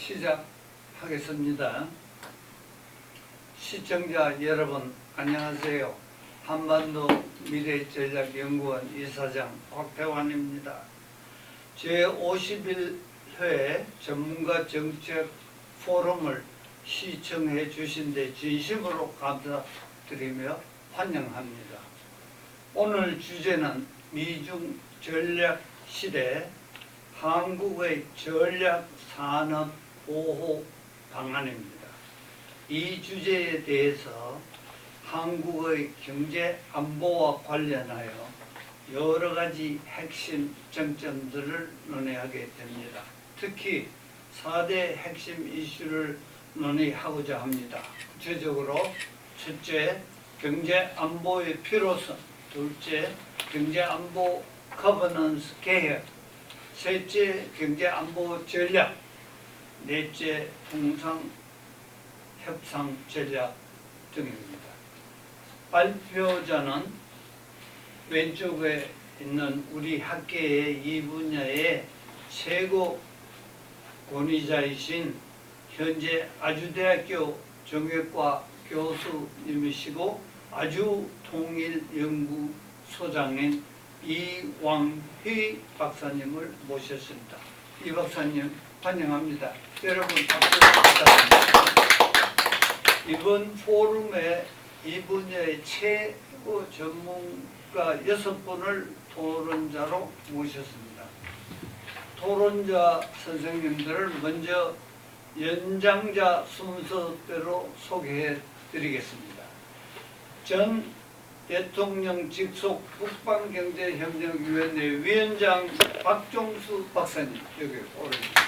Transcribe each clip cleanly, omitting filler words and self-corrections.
시작하겠습니다. 시청자 여러분 안녕하세요. 한반도 미래전략연구원 이사장 곽태환입니다. 제51회 전문가 정책 포럼을 시청해 주신 데 진심으로 감사드리며 환영합니다. 오늘 주제는 미중 전략 시대 한국의 전략 산업 보호 방안입니다. 이 주제에 대해서 한국의 경제 안보와 관련하여 여러 가지 핵심 쟁점들을 논의하게 됩니다. 특히 4대 핵심 이슈를 논의하고자 합니다. 구체적으로 첫째, 경제 안보의 필요성, 둘째, 경제 안보 거버넌스 개혁, 셋째, 경제 안보 전략, 넷째, 통상 협상 전략 등입니다. 발표자는 왼쪽에 있는 우리 학계의 이 분야의 최고 권위자이신 현재 아주대학교 정외과 교수님이시고 아주통일연구소장인 이왕휘 박사님을 모셨습니다. 이 박사님 환영합니다. 여러분 박수 부탁드립니다. 이번 포럼에 이 분야의 최고 전문가 6분을 토론자로 모셨습니다. 토론자 선생님들을 먼저 연장자 순서대로 소개해 드리겠습니다. 전 대통령 직속 국방경제협력위원회 위원장 박종수 박사님 여기 오르셨습니다.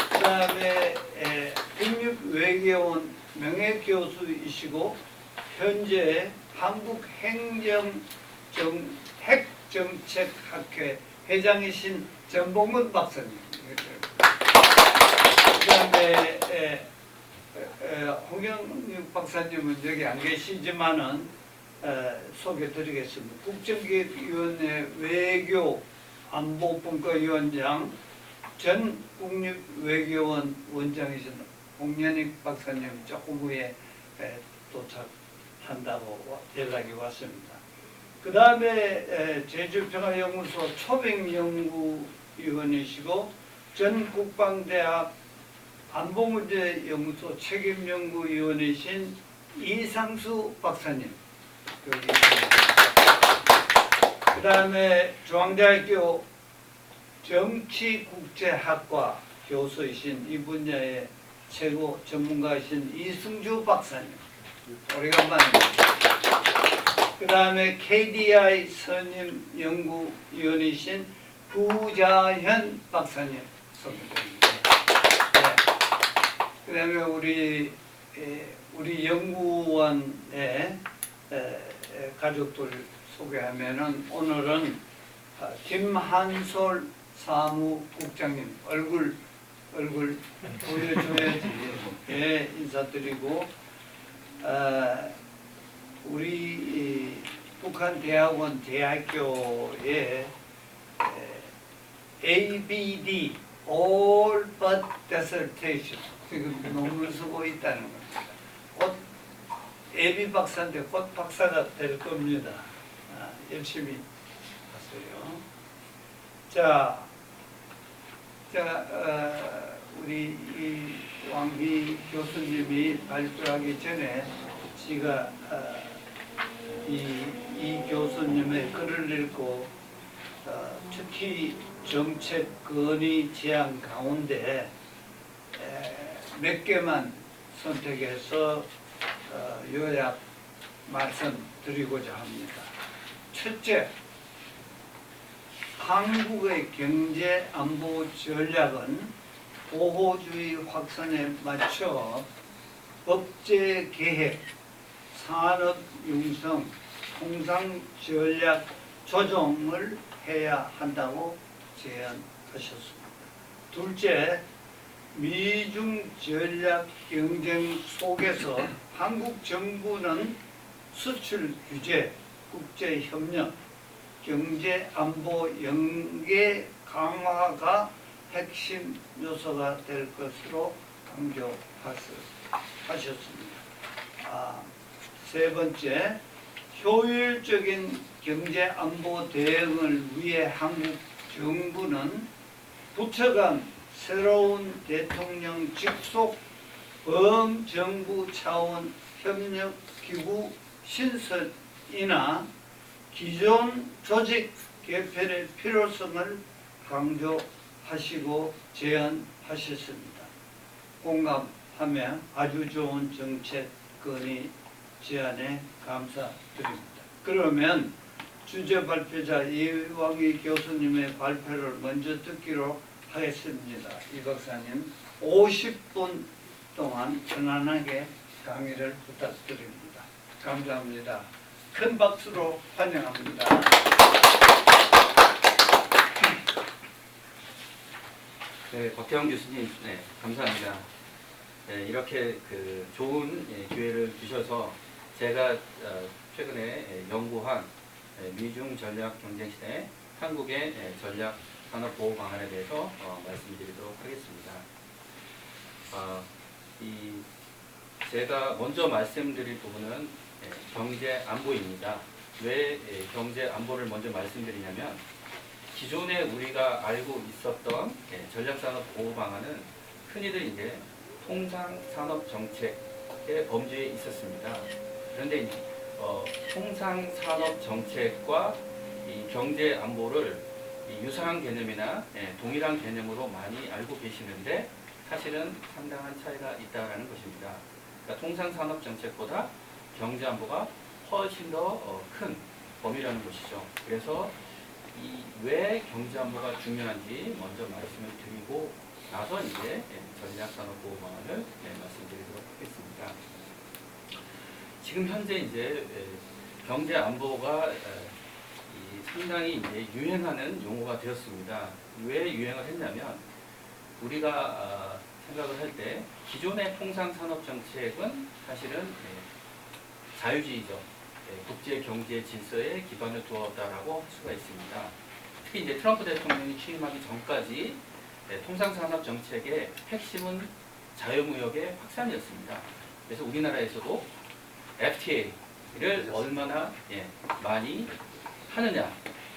그 다음에 국립외교원 명예교수이시고 현재 한국핵정책학회 회장이신 전봉근 박사님. 그 다음에 홍영육 박사님은 여기 안 계시지만은 소개드리겠습니다. 국정기획위원회 외교 안보분과위원장 전 국립외교원 원장이신 홍연익 박사님 조금 후에 도착한다고 연락이 왔습니다. 그 다음에 제주평화연구소 초빙연구위원이시고 전 국방대학 안보문제연구소 책임연구위원이신 이상수 박사님 여기 그 다음에 중앙대학교 정치국제학과 교수이신 이 분야의 최고 전문가이신 이승주 박사님 오래간만입니다. 그 다음에 KDI 선임연구위원이신 구자현 박사님 소개드립니다. 네. 그 다음에 우리 연구원의 가족들 소개하면은 오늘은 김한솔 사무국장님 얼굴 보여줘야지. 예, 인사드리고 우리 북한 대학원 대학교에 ABD All But Dissertation 지금 논문 쓰고 있다는 겁니다. 곧 예비 박사인데 곧 박사가 될 겁니다. 열심히 하세요. 우리 이 왕희 교수님이 발표하기 전에 제가 이 교수님의 글을 읽고 특히 정책 건의 제안 가운데 몇 개만 선택해서 요약 말씀드리고자 합니다. 첫째, 한국의 경제 안보 전략은 보호주의 확산에 맞춰 법제 개혁, 산업 융성, 통상 전략 조정을 해야 한다고 제안하셨습니다. 둘째, 미중 전략 경쟁 속에서 한국 정부는 수출 규제, 국제 협력, 경제 안보 연계 강화가 핵심 요소가 될 것으로 강조하셨습니다. 세 번째, 효율적인 경제안보 대응을 위해 한국 정부는 부처 간 새로운 대통령 직속 범정부 차원 협력기구 신설이나 기존 조직 개편의 필요성을 강조하시고 제안하셨습니다. 공감하며 아주 좋은 정책건의 제안에 감사드립니다. 그러면 주제 발표자 이왕희 교수님의 발표를 먼저 듣기로 하겠습니다. 이 박사님 50분 동안 편안하게 강의를 부탁드립니다. 감사합니다. 큰 박수로 환영합니다. 네, 박태영 교수님, 네, 감사합니다. 네, 이렇게 좋은 기회를 주셔서 제가 최근에 연구한 미중 전략 경쟁 시대 한국의 전략 산업 보호 방안에 대해서 말씀드리도록 하겠습니다. 제가 먼저 말씀드릴 부분은 경제 안보입니다. 왜 경제 안보를 먼저 말씀드리냐면 기존에 우리가 알고 있었던 전략산업 보호 방안은 흔히들 이제 통상산업 정책의 범주에 있었습니다. 그런데 통상산업 정책과 이 경제 안보를 유사한 개념이나 동일한 개념으로 많이 알고 계시는데 사실은 상당한 차이가 있다는 것입니다. 그러니까 통상산업 정책보다 경제 안보가 훨씬 더 큰 범위라는 것이죠. 그래서 왜 경제 안보가 중요한지 먼저 말씀을 드리고 나서 이제 전략산업 보호 방안을 말씀드리도록 하겠습니다. 지금 현재 이제 경제 안보가 상당히 이제 유행하는 용어가 되었습니다. 왜 유행을 했냐면 우리가 생각을 할 때 기존의 통상산업 정책은 사실은 자유주의적 국제 경제 질서에 기반을 두었다라고 할 수가 있습니다. 특히 이제 트럼프 대통령이 취임하기 전까지 통상산업 정책의 핵심은 자유무역의 확산이었습니다. 그래서 우리나라에서도 FTA를 얼마나 많이 하느냐,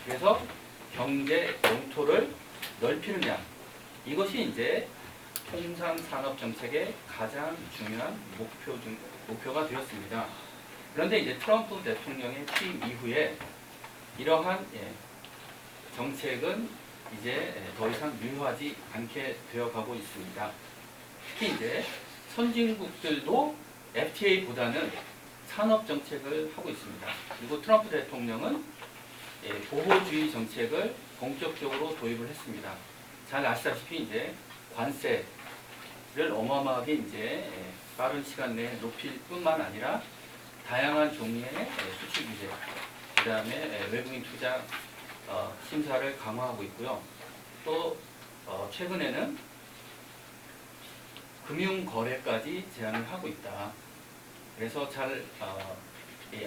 그래서 경제 영토를 넓히느냐, 이것이 이제 통상산업 정책의 가장 중요한 목표가 되었습니다. 그런데 이제 트럼프 대통령의 취임 이후에 이러한 정책은 이제 더 이상 유효하지 않게 되어가고 있습니다. 특히 이제 선진국들도 FTA보다는 산업 정책을 하고 있습니다. 그리고 트럼프 대통령은 보호주의 정책을 본격적으로 도입을 했습니다. 잘 아시다시피 이제 관세를 어마어마하게 이제 빠른 시간 내에 높일 뿐만 아니라 다양한 종류의 수출 규제, 그 다음에 외국인 투자 심사를 강화하고 있고요. 또 최근에는 금융거래까지 제한을 하고 있다. 그래서 잘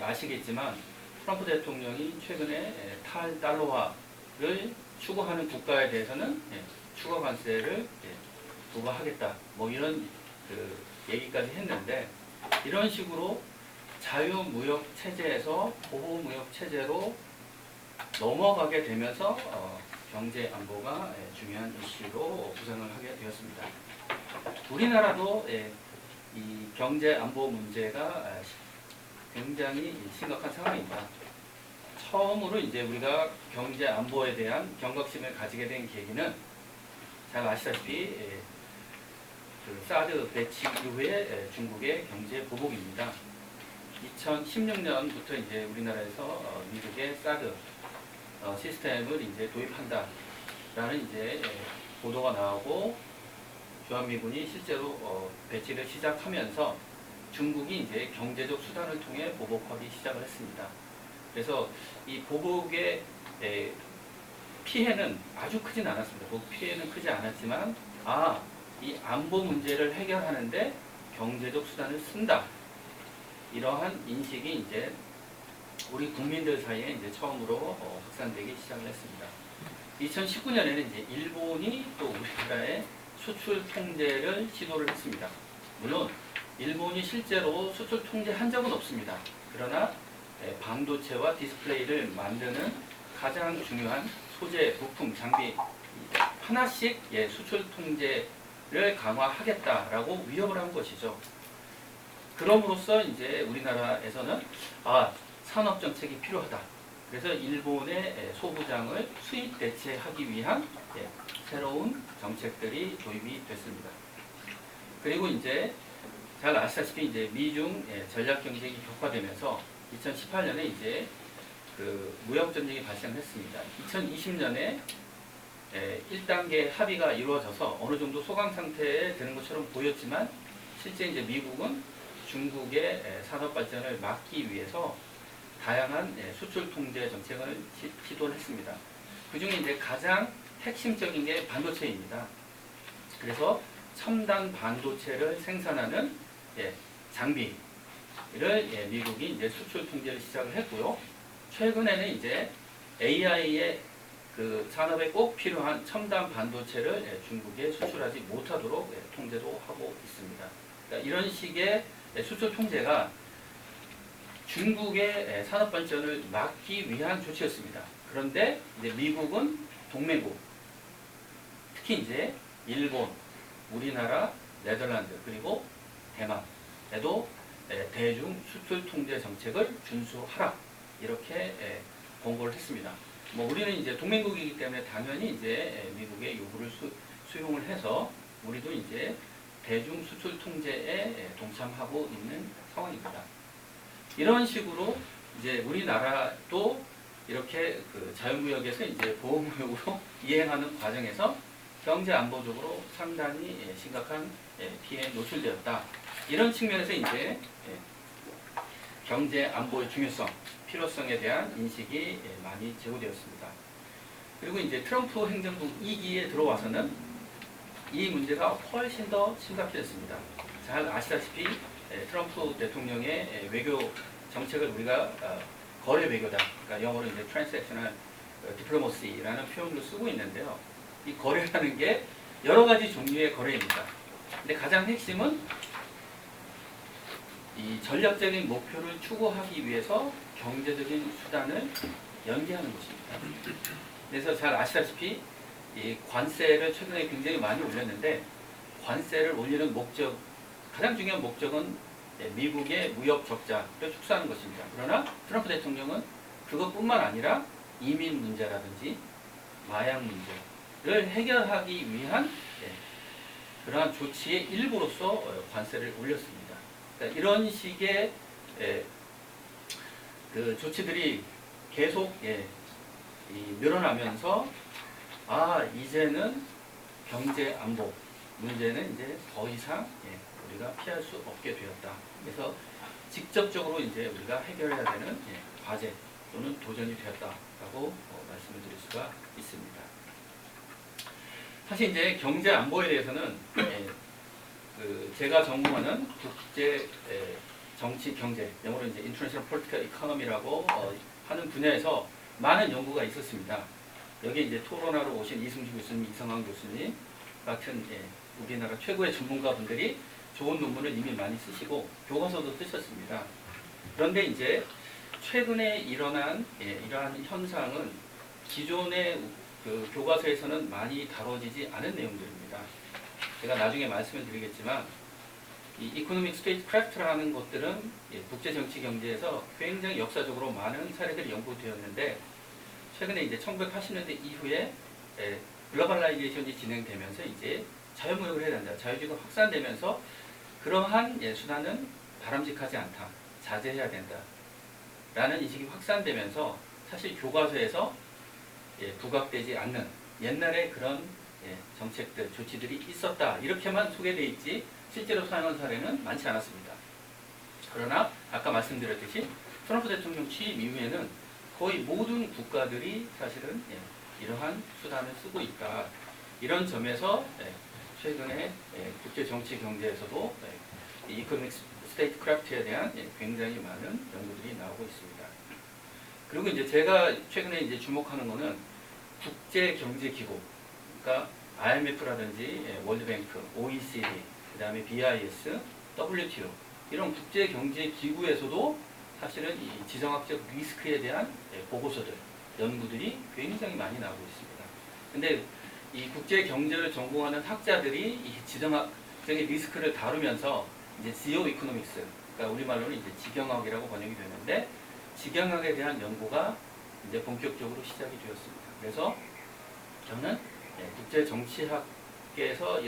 아시겠지만 트럼프 대통령이 최근에 탈달러화를 추구하는 국가에 대해서는 추가 관세를 부과하겠다. 뭐 이런 얘기까지 했는데 이런 식으로 자유무역 체제에서 보호무역 체제로 넘어가게 되면서 경제 안보가 중요한 이슈로 부상을 하게 되었습니다. 우리나라도 이 경제 안보 문제가 굉장히 심각한 상황입니다. 처음으로 이제 우리가 경제 안보에 대한 경각심을 가지게 된 계기는 잘 아시다시피 사드 배치 이후에 중국의 경제 보복입니다. 2016년부터 이제 우리나라에서 미국의 사드 시스템을 이제 도입한다라는 이제 보도가 나오고 주한미군이 실제로 배치를 시작하면서 중국이 이제 경제적 수단을 통해 보복하기 시작을 했습니다. 그래서 이 보복의 피해는 아주 크진 않았습니다. 보복 피해는 크지 않았지만 이 안보 문제를 해결하는데 경제적 수단을 쓴다. 이러한 인식이 이제 우리 국민들 사이에 이제 처음으로 확산되기 시작을 했습니다. 2019년에는 이제 일본이 또 우리나라의 수출 통제를 시도를 했습니다. 물론 일본이 실제로 수출 통제한 적은 없습니다. 그러나 반도체와 디스플레이를 만드는 가장 중요한 소재, 부품, 장비 하나씩 수출 통제를 강화하겠다라고 위협을 한 것이죠. 그럼으로써 이제 우리나라에서는 산업 정책이 필요하다. 그래서 일본의 소부장을 수입 대체하기 위한 새로운 정책들이 도입이 됐습니다. 그리고 이제 잘 아시다시피 이제 미중 전략 경쟁이 격화되면서 2018년에 이제 그 무역 전쟁이 발생했습니다. 2020년에 1단계 합의가 이루어져서 어느 정도 소강 상태에 드는 것처럼 보였지만 실제 이제 미국은 중국의 산업 발전을 막기 위해서 다양한 수출 통제 정책을 시도를 했습니다. 그 중에 이제 가장 핵심적인 게 반도체입니다. 그래서 첨단 반도체를 생산하는 장비를 미국이 이제 수출 통제를 시작을 했고요. 최근에는 이제 AI의 그 산업에 꼭 필요한 첨단 반도체를 중국에 수출하지 못하도록 통제도 하고 있습니다. 그러니까 이런 식의 수출 통제가 중국의 산업 발전을 막기 위한 조치였습니다. 그런데 이제 미국은 동맹국, 특히 이제 일본, 우리나라, 네덜란드 그리고 대만에도 대중 수출 통제 정책을 준수하라 이렇게 권고를 했습니다. 뭐 우리는 이제 동맹국이기 때문에 당연히 이제 미국의 요구를 수용을 해서 우리도 이제 대중 수출 통제에 동참하고 있는 상황입니다. 이런 식으로 이제 우리나라도 이렇게 그 자유무역에서 이제 보호무역으로 이행하는 과정에서 경제 안보적으로 상당히 심각한 피해에 노출되었다. 이런 측면에서 이제 경제 안보의 중요성, 필요성에 대한 인식이 많이 제고되었습니다. 그리고 이제 트럼프 행정부 2기에 들어와서는 이 문제가 훨씬 더 심각해졌습니다. 잘 아시다시피 트럼프 대통령의 외교 정책을 우리가 거래 외교다. 그러니까 영어로 이제 transactional diplomacy라는 표현을 쓰고 있는데요. 이 거래라는 게 여러 가지 종류의 거래입니다. 근데 가장 핵심은 이 전략적인 목표를 추구하기 위해서 경제적인 수단을 연계하는 것입니다. 그래서 잘 아시다시피 이 관세를 최근에 굉장히 많이 올렸는데 관세를 올리는 목적, 가장 중요한 목적은 미국의 무역 적자를 축소하는 것입니다. 그러나 트럼프 대통령은 그것뿐만 아니라 이민 문제라든지 마약 문제를 해결하기 위한 그러한 조치의 일부로서 관세를 올렸습니다. 그러니까 이런 식의 그 조치들이 계속 늘어나면서 이제는 경제 안보 문제는 이제 더 이상 우리가 피할 수 없게 되었다. 그래서 직접적으로 이제 우리가 해결해야 되는 과제 또는 도전이 되었다라고 말씀을 드릴 수가 있습니다. 사실 이제 경제 안보에 대해서는 그 제가 전공하는 국제 정치 경제, 영어로 이제 International Political Economy라고 하는 분야에서 많은 연구가 있었습니다. 여기 이제 토론하러 오신 이승주 교수님, 이성환 교수님 같은 우리나라 최고의 전문가분들이 좋은 논문을 이미 많이 쓰시고 교과서도 쓰셨습니다. 그런데 이제 최근에 일어난 이러한 현상은 기존의 그 교과서에서는 많이 다뤄지지 않은 내용들입니다. 제가 나중에 말씀을 드리겠지만 이 이코노믹 스테이트크래프트라는 것들은 국제 정치 경제에서 굉장히 역사적으로 많은 사례들이 연구되었는데 최근에 이제 1980년대 이후에 글로벌라이제이션이 진행되면서 이제 자유무역을 해야 된다. 자유주의가 확산되면서 그러한 수단은 바람직하지 않다. 자제해야 된다. 라는 인식이 확산되면서 사실 교과서에서 부각되지 않는 옛날에 그런 정책들, 조치들이 있었다. 이렇게만 소개되어 있지 실제로 사용한 사례는 많지 않았습니다. 그러나 아까 말씀드렸듯이 트럼프 대통령 취임 이후에는 거의 모든 국가들이 사실은 이러한 수단을 쓰고 있다. 이런 점에서 최근에 국제 정치 경제에서도 이코노믹 스테이트 크래프트에 대한 굉장히 많은 연구들이 나오고 있습니다. 그리고 이제 제가 최근에 이제 주목하는 거는 국제 경제 기구, 그러니까 IMF라든지 월드뱅크, OECD, 그다음에 BIS, WTO 이런 국제 경제 기구에서도 사실은 이 지정학적 리스크에 대한 보고서들, 연구들이 굉장히 많이 나오고 있습니다. 근데 이 국제 경제를 전공하는 학자들이 이 지정학적인 리스크를 다루면서 이제 지오 이코노믹스, 그러니까 우리말로는 이제 지경학이라고 번역이 되는데 지경학에 대한 연구가 이제 본격적으로 시작이 되었습니다. 그래서 저는 국제 정치학계에서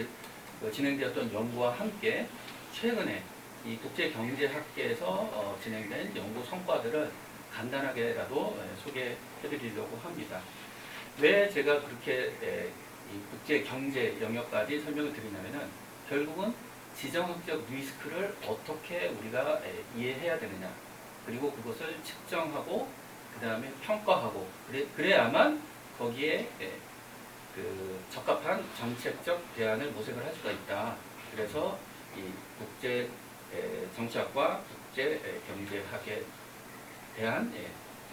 진행되었던 연구와 함께 최근에 이 국제 경제학계에서 진행된 연구 성과들을 간단하게라도 소개해 드리려고 합니다. 왜 제가 그렇게 이 국제 경제 영역까지 설명을 드리냐면은 결국은 지정학적 리스크를 어떻게 우리가 이해해야 되느냐, 그리고 그것을 측정하고 그 다음에 평가하고 그래야만 거기에 그 적합한 정책적 대안을 모색을 할 수가 있다. 그래서 이 국제 정치학과 국제 경제학에 대한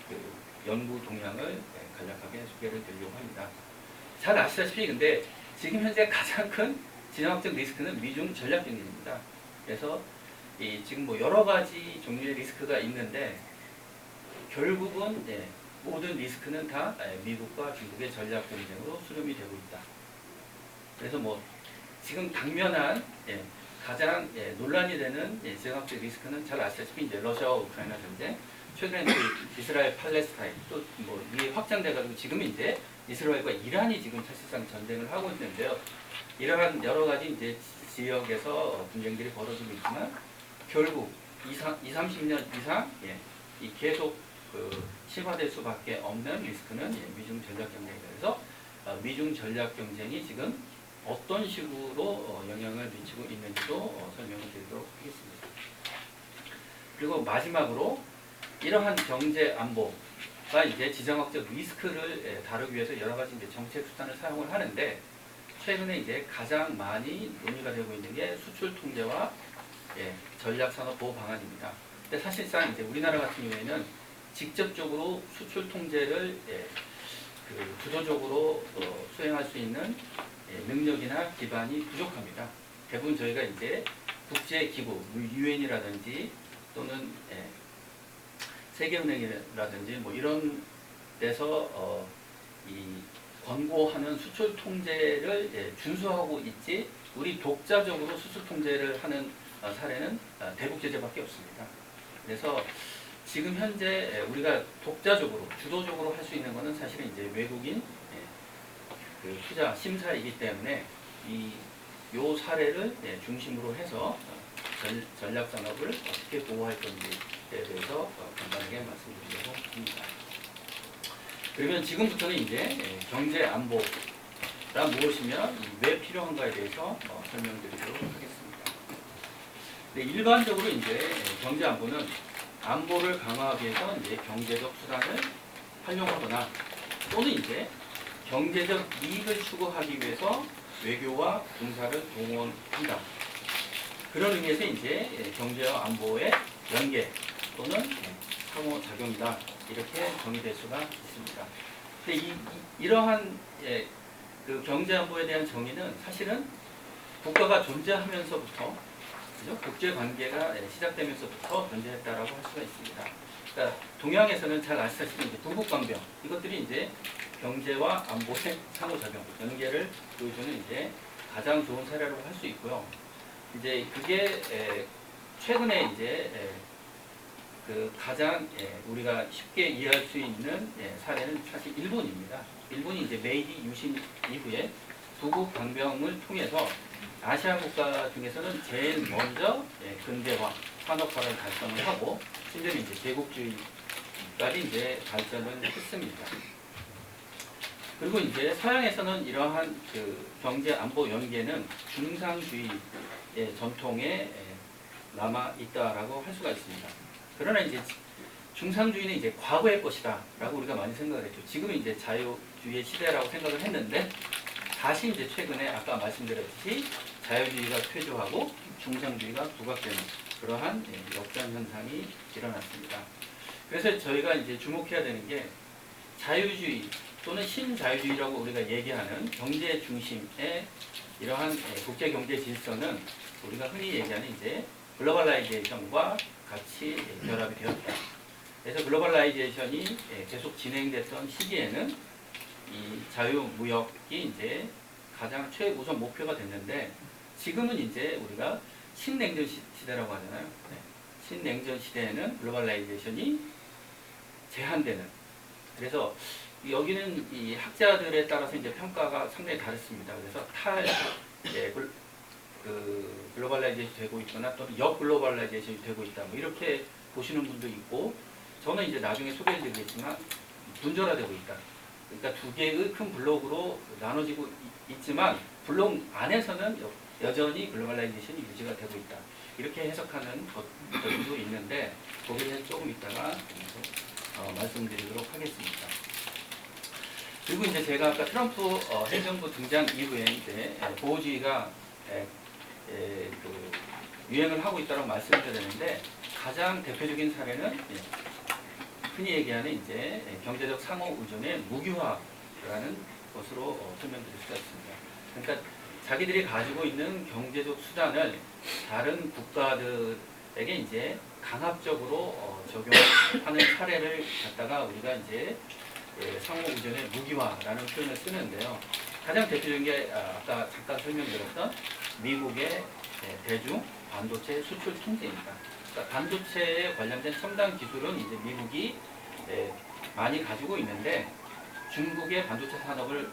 그 연구 동향을 간략하게 소개를 드리려고 합니다. 잘 아시다시피 근데 지금 현재 가장 큰 지정학적 리스크는 미중 전략 경쟁입니다. 그래서 지금 뭐 여러 가지 종류의 리스크가 있는데 결국은 모든 리스크는 다 미국과 중국의 전략 경쟁으로 수렴이 되고 있다. 그래서 뭐 지금 당면한 가장 논란이 되는 지정학적 리스크는 잘 아시다시피 이제 러시아와 우크라이나 전쟁, 최근에 이스라엘 팔레스타인 또 뭐 이게 확장돼가지고 지금 이제 이스라엘과 이란이 지금 사실상 전쟁을 하고 있는데요. 이러한 여러 가지 이제 지역에서 분쟁들이 벌어지고 있지만 결국 30년 이상 이 계속 그 심화될 수밖에 없는 리스크는 미중 전략 경쟁에 대해서 미중 전략 경쟁이 지금 어떤 식으로 영향을 미치고 있는지도 설명을 드리도록 하겠습니다. 그리고 마지막으로 이러한 경제 안보가 이제 지정학적 리스크를 다루기 위해서 여러 가지 이제 정책 수단을 사용을 하는데 최근에 이제 가장 많이 논의가 되고 있는 게 수출 통제와 전략 산업 보호 방안입니다. 근데 사실상 이제 우리나라 같은 경우에는 직접적으로 수출 통제를 그 주도적으로 수행할 수 있는 능력이나 기반이 부족합니다. 대부분 저희가 이제 국제 기구, 유엔이라든지 또는 세계은행이라든지 뭐 이런 데서 이 권고하는 수출 통제를 준수하고 있지 우리 독자적으로 수출 통제를 하는 사례는 대북 제재밖에 없습니다. 그래서 지금 현재 우리가 독자적으로 주도적으로 할 수 있는 것은 사실은 이제 외국인 그 투자 심사이기 때문에 요 사례를 중심으로 해서 전략 산업을 어떻게 보호할 건지에 대해서 간단하게 말씀드리려고 합니다. 그러면 지금부터는 이제 경제 안보란 무엇이며 왜 필요한가에 대해서 설명드리도록 하겠습니다. 네, 일반적으로 이제 경제 안보는 안보를 강화하기 위해서 이제 경제적 수단을 활용하거나 또는 이제 경제적 이익을 추구하기 위해서 외교와 군사를 동원한다. 그런 의미에서 이제 경제와 안보의 연계 또는 상호작용이다. 이렇게 정의될 수가 있습니다. 근데 이러한 그 경제 안보에 대한 정의는 사실은 국가가 존재하면서부터 그죠? 국제 관계가 시작되면서부터 존재했다라고 할 수가 있습니다. 그러니까 동양에서는 잘 아시다시피 이제 부국강병 이것들이 이제 경제와 안보의 상호작용 연계를 보여주는 이제 가장 좋은 사례라고 할 수 있고요. 이제 그게 최근에 이제 그 가장 우리가 쉽게 이해할 수 있는 사례는 사실 일본입니다. 일본이 이제 메이지 유신 이후에 부국 강병을 통해서 아시아 국가 중에서는 제일 먼저 근대화, 산업화를 달성을 하고 심지어는 이제 제국주의까지 이제 발전을 했습니다. 그리고 이제 서양에서는 이러한 그 경제 안보 연계는 중상주의의 전통에 남아 있다라고 할 수가 있습니다. 그러나 이제 중상주의는 이제 과거의 것이다라고 우리가 많이 생각을 했죠. 지금은 이제 자유주의의 시대라고 생각을 했는데 다시 이제 최근에 아까 말씀드렸듯이 자유주의가 퇴조하고 중상주의가 부각되는 그러한 역전 현상이 일어났습니다. 그래서 저희가 이제 주목해야 되는 게 자유주의 또는 신자유주의라고 우리가 얘기하는 경제 중심의 이러한 국제 경제 질서는 우리가 흔히 얘기하는 이제 글로벌라이제이션과 같이 결합이 되었다. 그래서 글로벌라이제이션이 계속 진행됐던 시기에는 이 자유무역이 이제 가장 최우선 목표가 됐는데, 지금은 이제 우리가 신냉전 시대라고 하잖아요. 신냉전 시대에는 글로벌라이제이션이 제한되는. 그래서 여기는 이 학자들에 따라서 이제 평가가 상당히 다릅니다. 그래서 글로벌라이제이션이 되고 있거나 또는 역글로벌라이제이션이 되고 있다. 뭐 이렇게 보시는 분도 있고, 저는 이제 나중에 소개해드리겠지만 분절화되고 있다. 그러니까 두 개의 큰 블록으로 나눠지고 있지만 블록 안에서는 여전히 글로벌라이제이션이 유지가 되고 있다. 이렇게 해석하는 것들도 있는데, 거기에 대해서 조금 이따가 말씀드리도록 하겠습니다. 그리고 이제 제가 아까 트럼프 행정부 등장 이후에 이제 보호주의가 유행을 하고 있다고 말씀드렸는데, 가장 대표적인 사례는 흔히 얘기하는 이제 경제적 상호 의존의 무기화라는 것으로 설명드릴 수가 있습니다. 그러니까 자기들이 가지고 있는 경제적 수단을 다른 국가들에게 이제 강압적으로 적용하는 사례를 갖다가 우리가 이제 상호 의존의 무기화라는 표현을 쓰는데요. 가장 대표적인 게 아까 잠깐 설명드렸던 미국의 대중 반도체 수출 통제입니다. 그러니까 반도체에 관련된 첨단 기술은 이제 미국이 많이 가지고 있는데, 중국의 반도체 산업을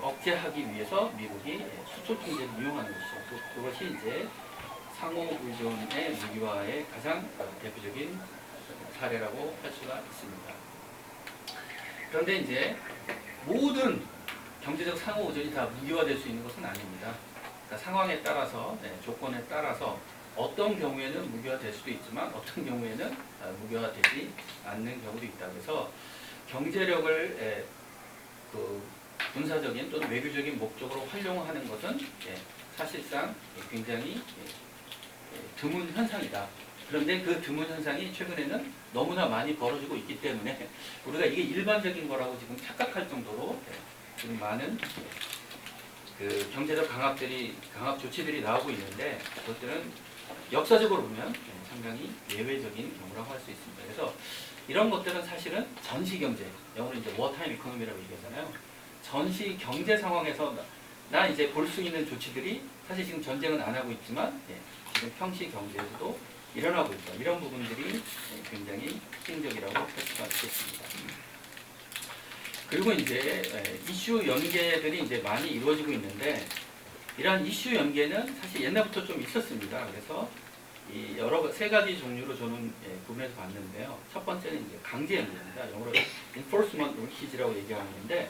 억제하기 위해서 미국이 수출 통제를 이용하는 것이죠. 그것이 이제 상호 의존의 무기화의 가장 대표적인 사례라고 할 수가 있습니다. 그런데 이제 모든 경제적 상호 의존이 다 무기화될 수 있는 것은 아닙니다. 그러니까 상황에 따라서, 조건에 따라서 어떤 경우에는 무기화될 수도 있지만 어떤 경우에는 무기화되지 않는 경우도 있다. 그래서 경제력을 군사적인 또는 외교적인 목적으로 활용하는 것은 사실상 굉장히 드문 현상이다. 그런데 그 드문 현상이 최근에는 너무나 많이 벌어지고 있기 때문에 우리가 이게 일반적인 거라고 지금 착각할 정도로 지금 많은 경제적 강압 조치들이 나오고 있는데, 그것들은 역사적으로 보면 상당히 예외적인 경우라고 할 수 있습니다. 그래서 이런 것들은 사실은 전시 경제, 영어로 이제 워타임 이코노미라고 얘기하잖아요. 전시 경제 상황에서 나 이제 볼 수 있는 조치들이 사실 지금 전쟁은 안 하고 있지만 지금 평시 경제에서도 일어나고 있다. 이런 부분들이 굉장히 특징적이라고 할 수가 있겠습니다. 그리고 이제 이슈 연계들이 이제 많이 이루어지고 있는데, 이러한 이슈 연계는 사실 옛날부터 좀 있었습니다. 그래서 이 세 가지 종류로 저는 구분해서 봤는데요. 첫 번째는 이제 강제 연계입니다. 영어로 enforcement linkage라고 얘기하는 건데,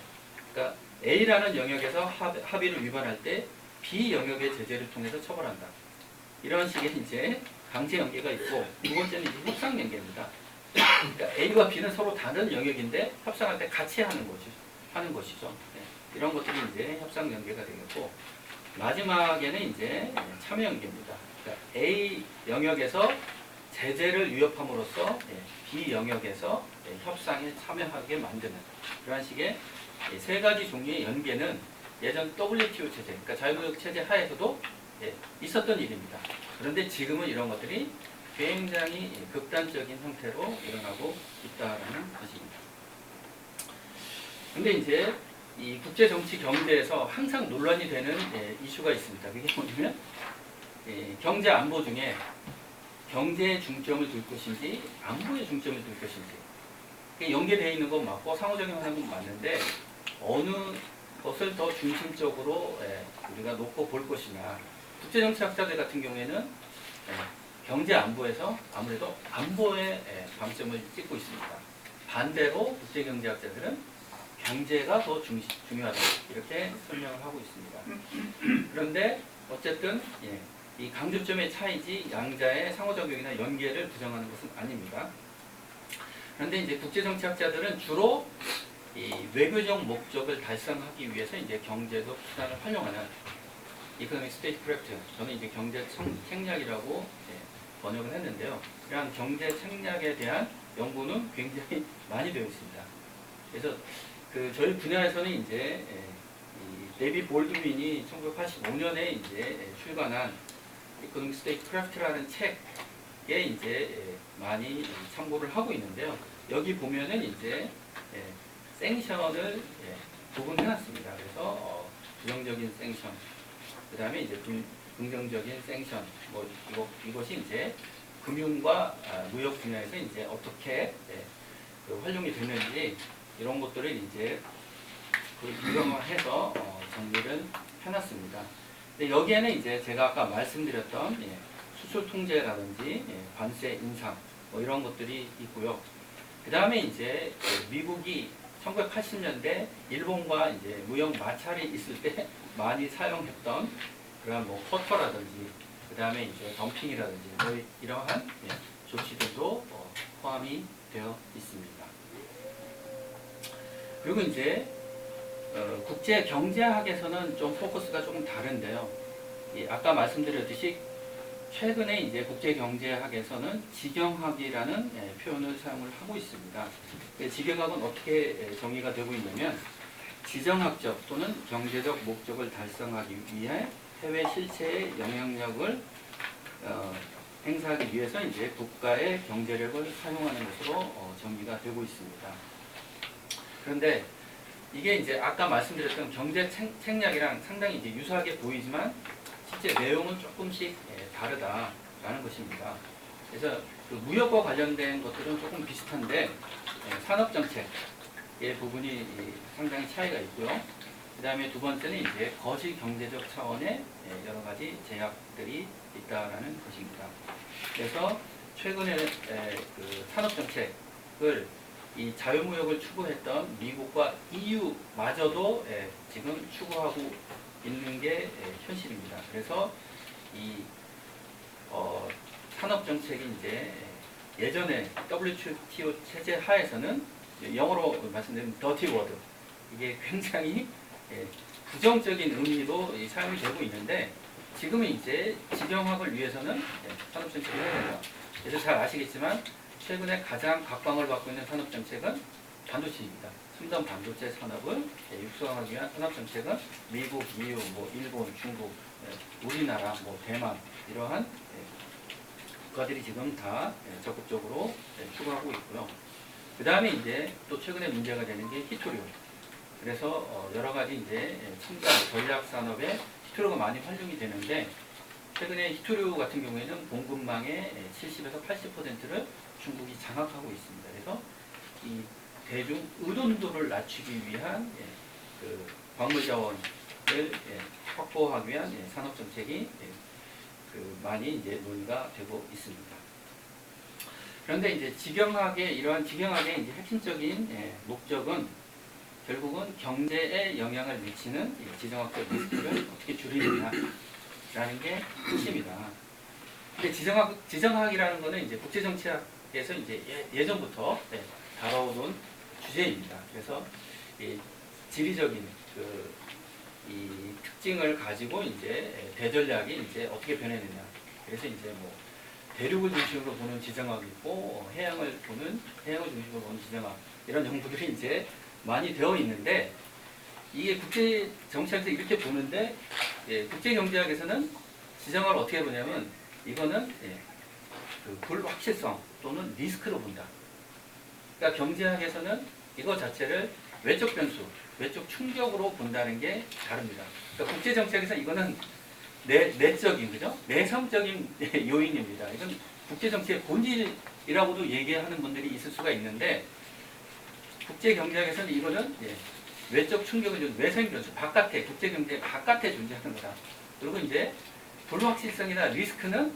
그러니까 A라는 영역에서 합의를 위반할 때 B 영역의 제재를 통해서 처벌한다. 이런 식의 이제 강제 연계가 있고, 두 번째는 이제 협상 연계입니다. 그러니까 A와 B는 서로 다른 영역인데 협상할 때 같이 하는 것이죠. 이런 것들이 이제 협상 연계가 되겠고, 마지막에는 이제 참여 연계입니다. 그러니까 A 영역에서 제재를 위협함으로써 B 영역에서 협상에 참여하게 만드는 그런 식의 세 가지 종류의 연계는 예전 WTO 체제, 그러니까 자유무역 체제 하에서도 있었던 일입니다. 그런데 지금은 이런 것들이 굉장히 극단적인 형태로 일어나고 있다는 것입니다. 근데 이제 이 국제 정치 경제에서 항상 논란이 되는 이슈가 있습니다. 그게 뭐냐면 경제 안보 중에 경제에 중점을 둘 것인지 안보에 중점을 둘 것인지, 연계되어 있는 건 맞고 상호작용하는 건 맞는데, 어느 것을 더 중심적으로 우리가 놓고 볼 것이냐. 국제정치학자들 같은 경우에는 경제 안보에서 아무래도 안보에 방점을 찍고 있습니다. 반대로 국제경제학자들은 경제가 더 중요하다, 이렇게 설명을 하고 있습니다. 그런데 어쨌든 이 강조점의 차이지 양자의 상호작용이나 연계를 부정하는 것은 아닙니다. 그런데 이제 국제정치학자들은 주로 이 외교적 목적을 달성하기 위해서 이제 경제적 수단을 활용하는 이코노믹 스테이트크래프트, 저는 이제 경제 책략이라고 번역을 했는데요. 이러한 경제 책략에 대한 연구는 굉장히 많이 되어 있습니다. 그래서 저희 분야에서는 이제 이 데이비 볼드윈이 1985년에 이제 출간한 이코노믹 스테이트크래프트라는 책에 이제 많이 참고를 하고 있는데요. 여기 보면은 이제 생션을 구분해놨습니다. 그래서 부정적인 생션, 그 다음에 이제 긍정적인 생션, 뭐 이것이 이제 금융과 무역 분야에서 이제 어떻게 그 활용이 되는지 이런 것들을 이제 유형화해서 정리를 해놨습니다. 근데 여기에는 이제 제가 아까 말씀드렸던 수출 통제라든지 관세 인상 뭐 이런 것들이 있고요. 그 다음에 이제 미국이 1980년대 일본과 이제 무역 마찰이 있을 때 많이 사용했던 그런 뭐 커터라든지 그 다음에 이제 덤핑이라든지 뭐 이러한 조치들도 포함이 되어 있습니다. 그리고 이제 국제 경제학에서는 좀 포커스가 조금 다른데요. 아까 말씀드렸듯이 최근에 이제 국제 경제학에서는 지경학이라는 표현을 사용을 하고 있습니다. 지경학은 어떻게 정의가 되고 있냐면 지정학적 또는 경제적 목적을 달성하기 위해 해외 실체의 영향력을 행사하기 위해서 이제 국가의 경제력을 사용하는 것으로 정의가 되고 있습니다. 그런데 이게 이제 아까 말씀드렸던 경제 책략이랑 상당히 이제 유사하게 보이지만 실제 내용은 조금씩 다르다라는 것입니다. 그래서 그 무역과 관련된 것들은 조금 비슷한데 산업정책의 부분이 상당히 차이가 있고요. 그 다음에 두 번째는 이제 거시 경제적 차원의 여러 가지 제약들이 있다라는 것입니다. 그래서 최근에 그 산업정책을 이 자유무역을 추구했던 미국과 EU마저도 지금 추구하고 있는 게 현실입니다. 그래서 이 산업정책이 이제 예전에 WTO 체제 하에서는 영어로 말씀드리면 더티 워드 이게 굉장히 부정적인 의미로 사용이 되고 있는데 지금은 이제 지정학을 위해서는 산업정책을 해야 된다. 그래서 잘 아시겠지만 최근에 가장 각광을 받고 있는 산업정책은 반도체입니다. 첨단 반도체 산업을 육성하기 위한 산업정책은 미국, EU, 뭐 일본, 중국, 우리나라, 뭐 대만 이러한 국가들이 지금 다 적극적으로 추구하고 있고요. 그 다음에 이제 또 최근에 문제가 되는 게 히토류. 그래서 여러 가지 이제 첨단 전략 산업에 히토류가 많이 활용이 되는데 최근에 히토류 같은 경우에는 공급망의 70에서 80%를 중국이 장악하고 있습니다. 그래서 이 대중 의존도를 낮추기 위한 그 광물 자원을 확보하기 위한 산업 정책이 그 많이 이제 논의가 되고 있습니다. 그런데 이제 이러한 지경학의 이제 핵심적인 목적은 결국은 경제에 영향을 미치는 지정학적 리스크를 어떻게 줄이느냐라는 게 핵심이다. 근데 지정학이라는 거는 이제 국제정치학에서 이제 예전부터 다뤄오던 주제입니다. 그래서 이 지리적인 이 특징을 가지고 이제 대전략이 이제 어떻게 변했느냐. 그래서 이제 뭐 대륙을 중심으로 보는 지정학이 있고 해양을 중심으로 보는 지정학 이런 정보들이 이제 많이 되어 있는데 이게 국제 정치학에서 이렇게 보는데 국제 경제학에서는 지정학을 어떻게 보냐면 이거는 그 불확실성 또는 리스크로 본다. 그러니까 경제학에서는 이거 자체를 외적 변수, 외적 충격으로 본다는 게 다릅니다. 그러니까 국제 정치학에서 이거는 내적인, 그죠? 내성적인 요인입니다. 이건 국제 정치의 본질이라고도 얘기하는 분들이 있을 수가 있는데 국제 경제학에서는 이거는 외적 충격을 준 외생 변수, 바깥에 국제 경제 바깥에 존재하는 거다. 그리고 이제 불확실성이나 리스크는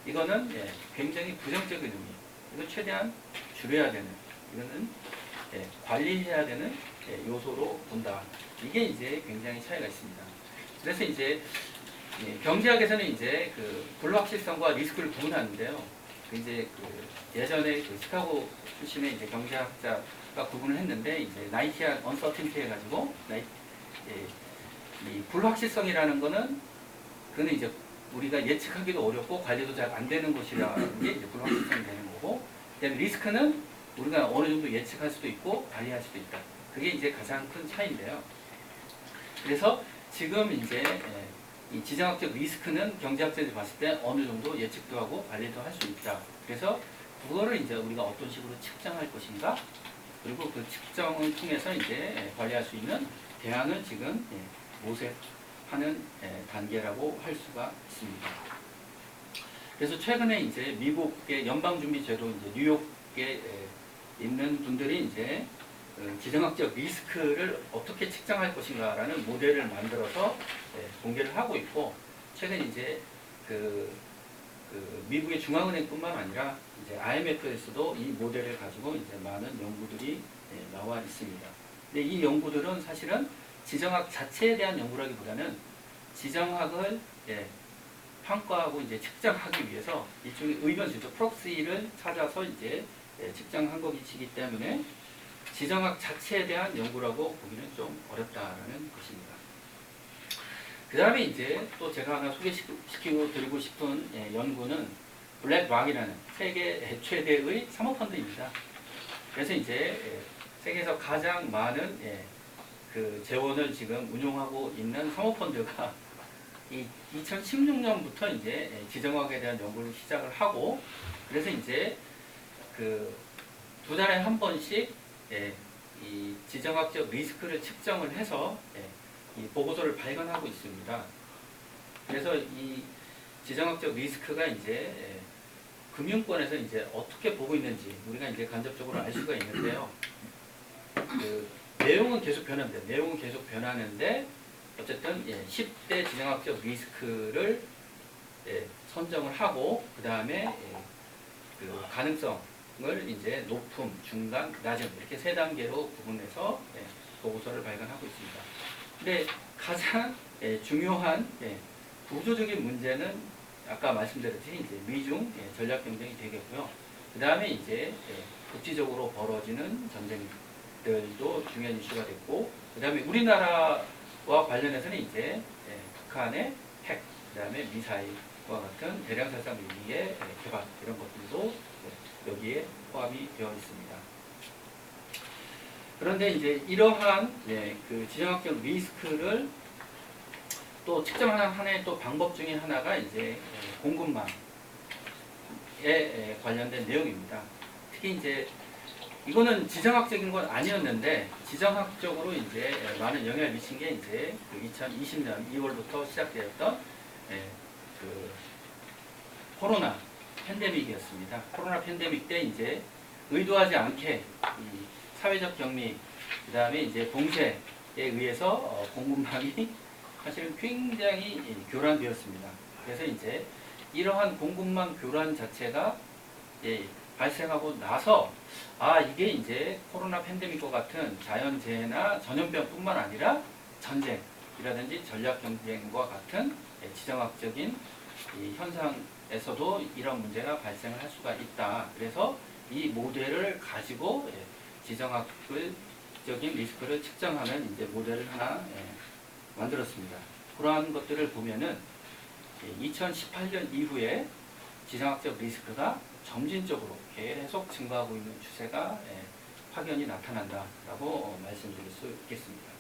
이거는 굉장히 부정적인 의미. 이거 최대한 줄여야 되는, 이거는 관리해야 되는 요소로 본다. 이게 이제 굉장히 차이가 있습니다. 그래서 이제 경제학에서는 이제 그 불확실성과 리스크를 구분하는데요. 이제 그 예전에 그 시카고 출신의 이제 경제학자가 구분을 했는데 이제 나이키한 언서틴티 해가지고 이 불확실성이라는 거는 그는 이제 우리가 예측하기도 어렵고 관리도 잘 안 되는 것이라는 게 이제 불확실성이 되는 거고, 그다음에 리스크는 우리가 어느 정도 예측할 수도 있고 관리할 수도 있다. 그게 이제 가장 큰 차이인데요. 그래서 지금 이제 이 지정학적 리스크는 경제학자들이 봤을 때 어느 정도 예측도 하고 관리도 할 수 있다. 그래서 그거를 이제 우리가 어떤 식으로 측정할 것인가, 그리고 그 측정을 통해서 이제 관리할 수 있는 대안을 지금 모색하는 단계라고 할 수가 있습니다. 그래서 최근에 이제 미국의 연방준비제도 이제 뉴욕에 있는 분들이 이제 지정학적 리스크를 어떻게 측정할 것인가라는 모델을 만들어서 공개를 하고 있고, 최근 이제 그 미국의 중앙은행뿐만 아니라 이제 IMF에서도 이 모델을 가지고 이제 많은 연구들이 나와 있습니다. 근데 이 연구들은 사실은 지정학 자체에 대한 연구라기보다는 지정학을 평가하고 이제 측정하기 위해서 일종의 의견수죠. 프록시를 찾아서 이제 측정한 것이기 때문에 지정학 자체에 대한 연구라고 보기는 좀 어렵다라는 것입니다. 그 다음에 이제 또 제가 하나 소개시키고 드리고 싶은 연구는 블랙락이라는 세계 최대의 사모펀드입니다. 그래서 이제 세계에서 가장 많은 그 재원을 지금 운용하고 있는 사모펀드가 이 2016년부터 이제 지정학에 대한 연구를 시작을 하고, 그래서 이제 그 2달에 한 번씩 이 지정학적 리스크를 측정을 해서 이 보고서를 발간하고 있습니다. 그래서 이 지정학적 리스크가 이제 금융권에서 이제 어떻게 보고 있는지 우리가 이제 간접적으로 알 수가 있는데요. 그 내용은 계속 변합니다. 내용은 계속 변하는데 어쨌든 10대 지정학적 리스크를 선정을 하고, 그 다음에 그 가능성을 이제 높음, 중간, 낮음 이렇게 3단계로 구분해서 보고서를 발간하고 있습니다. 근데 가장 중요한 구조적인 문제는 아까 말씀드렸듯이 이제 미중 전략 경쟁이 되겠고요. 그 다음에 이제 국지적으로 벌어지는 전쟁들도 중요한 이슈가 됐고, 그 다음에 우리나라와 관련해서는 이제 북한의 핵, 그 다음에 미사일과 같은 대량 살상 무기의 개발 이런 것들도 여기에 포함이 되어 있습니다. 그런데 이제 이러한 그 지정학적 리스크를 또 측정하는 하나의 또 방법 중에 하나가 이제 공급망에 관련된 내용입니다. 특히 이제 이거는 지정학적인 건 아니었는데 지정학적으로 이제 많은 영향을 미친 게 이제 그 2020년 2월부터 시작되었던 그 코로나 팬데믹이었습니다. 코로나 팬데믹 때 이제 의도하지 않게 이 사회적 격리, 그 다음에 이제 봉쇄에 의해서 공급망이 사실은 굉장히 교란되었습니다. 그래서 이제 이러한 공급망 교란 자체가 발생하고 나서 이게 이제 코로나 팬데믹과 같은 자연재해나 전염병뿐만 아니라 전쟁이라든지 전략 경쟁과 같은 지정학적인 이 현상에서도 이런 문제가 발생을 할 수가 있다. 그래서 이 모델을 가지고 지정학적인 리스크를 측정하는 이제 모델을 하나 만들었습니다. 그러한 것들을 보면은 2018년 이후에 지정학적 리스크가 점진적으로 계속 증가하고 있는 추세가 확연히 나타난다라고 말씀드릴 수 있겠습니다.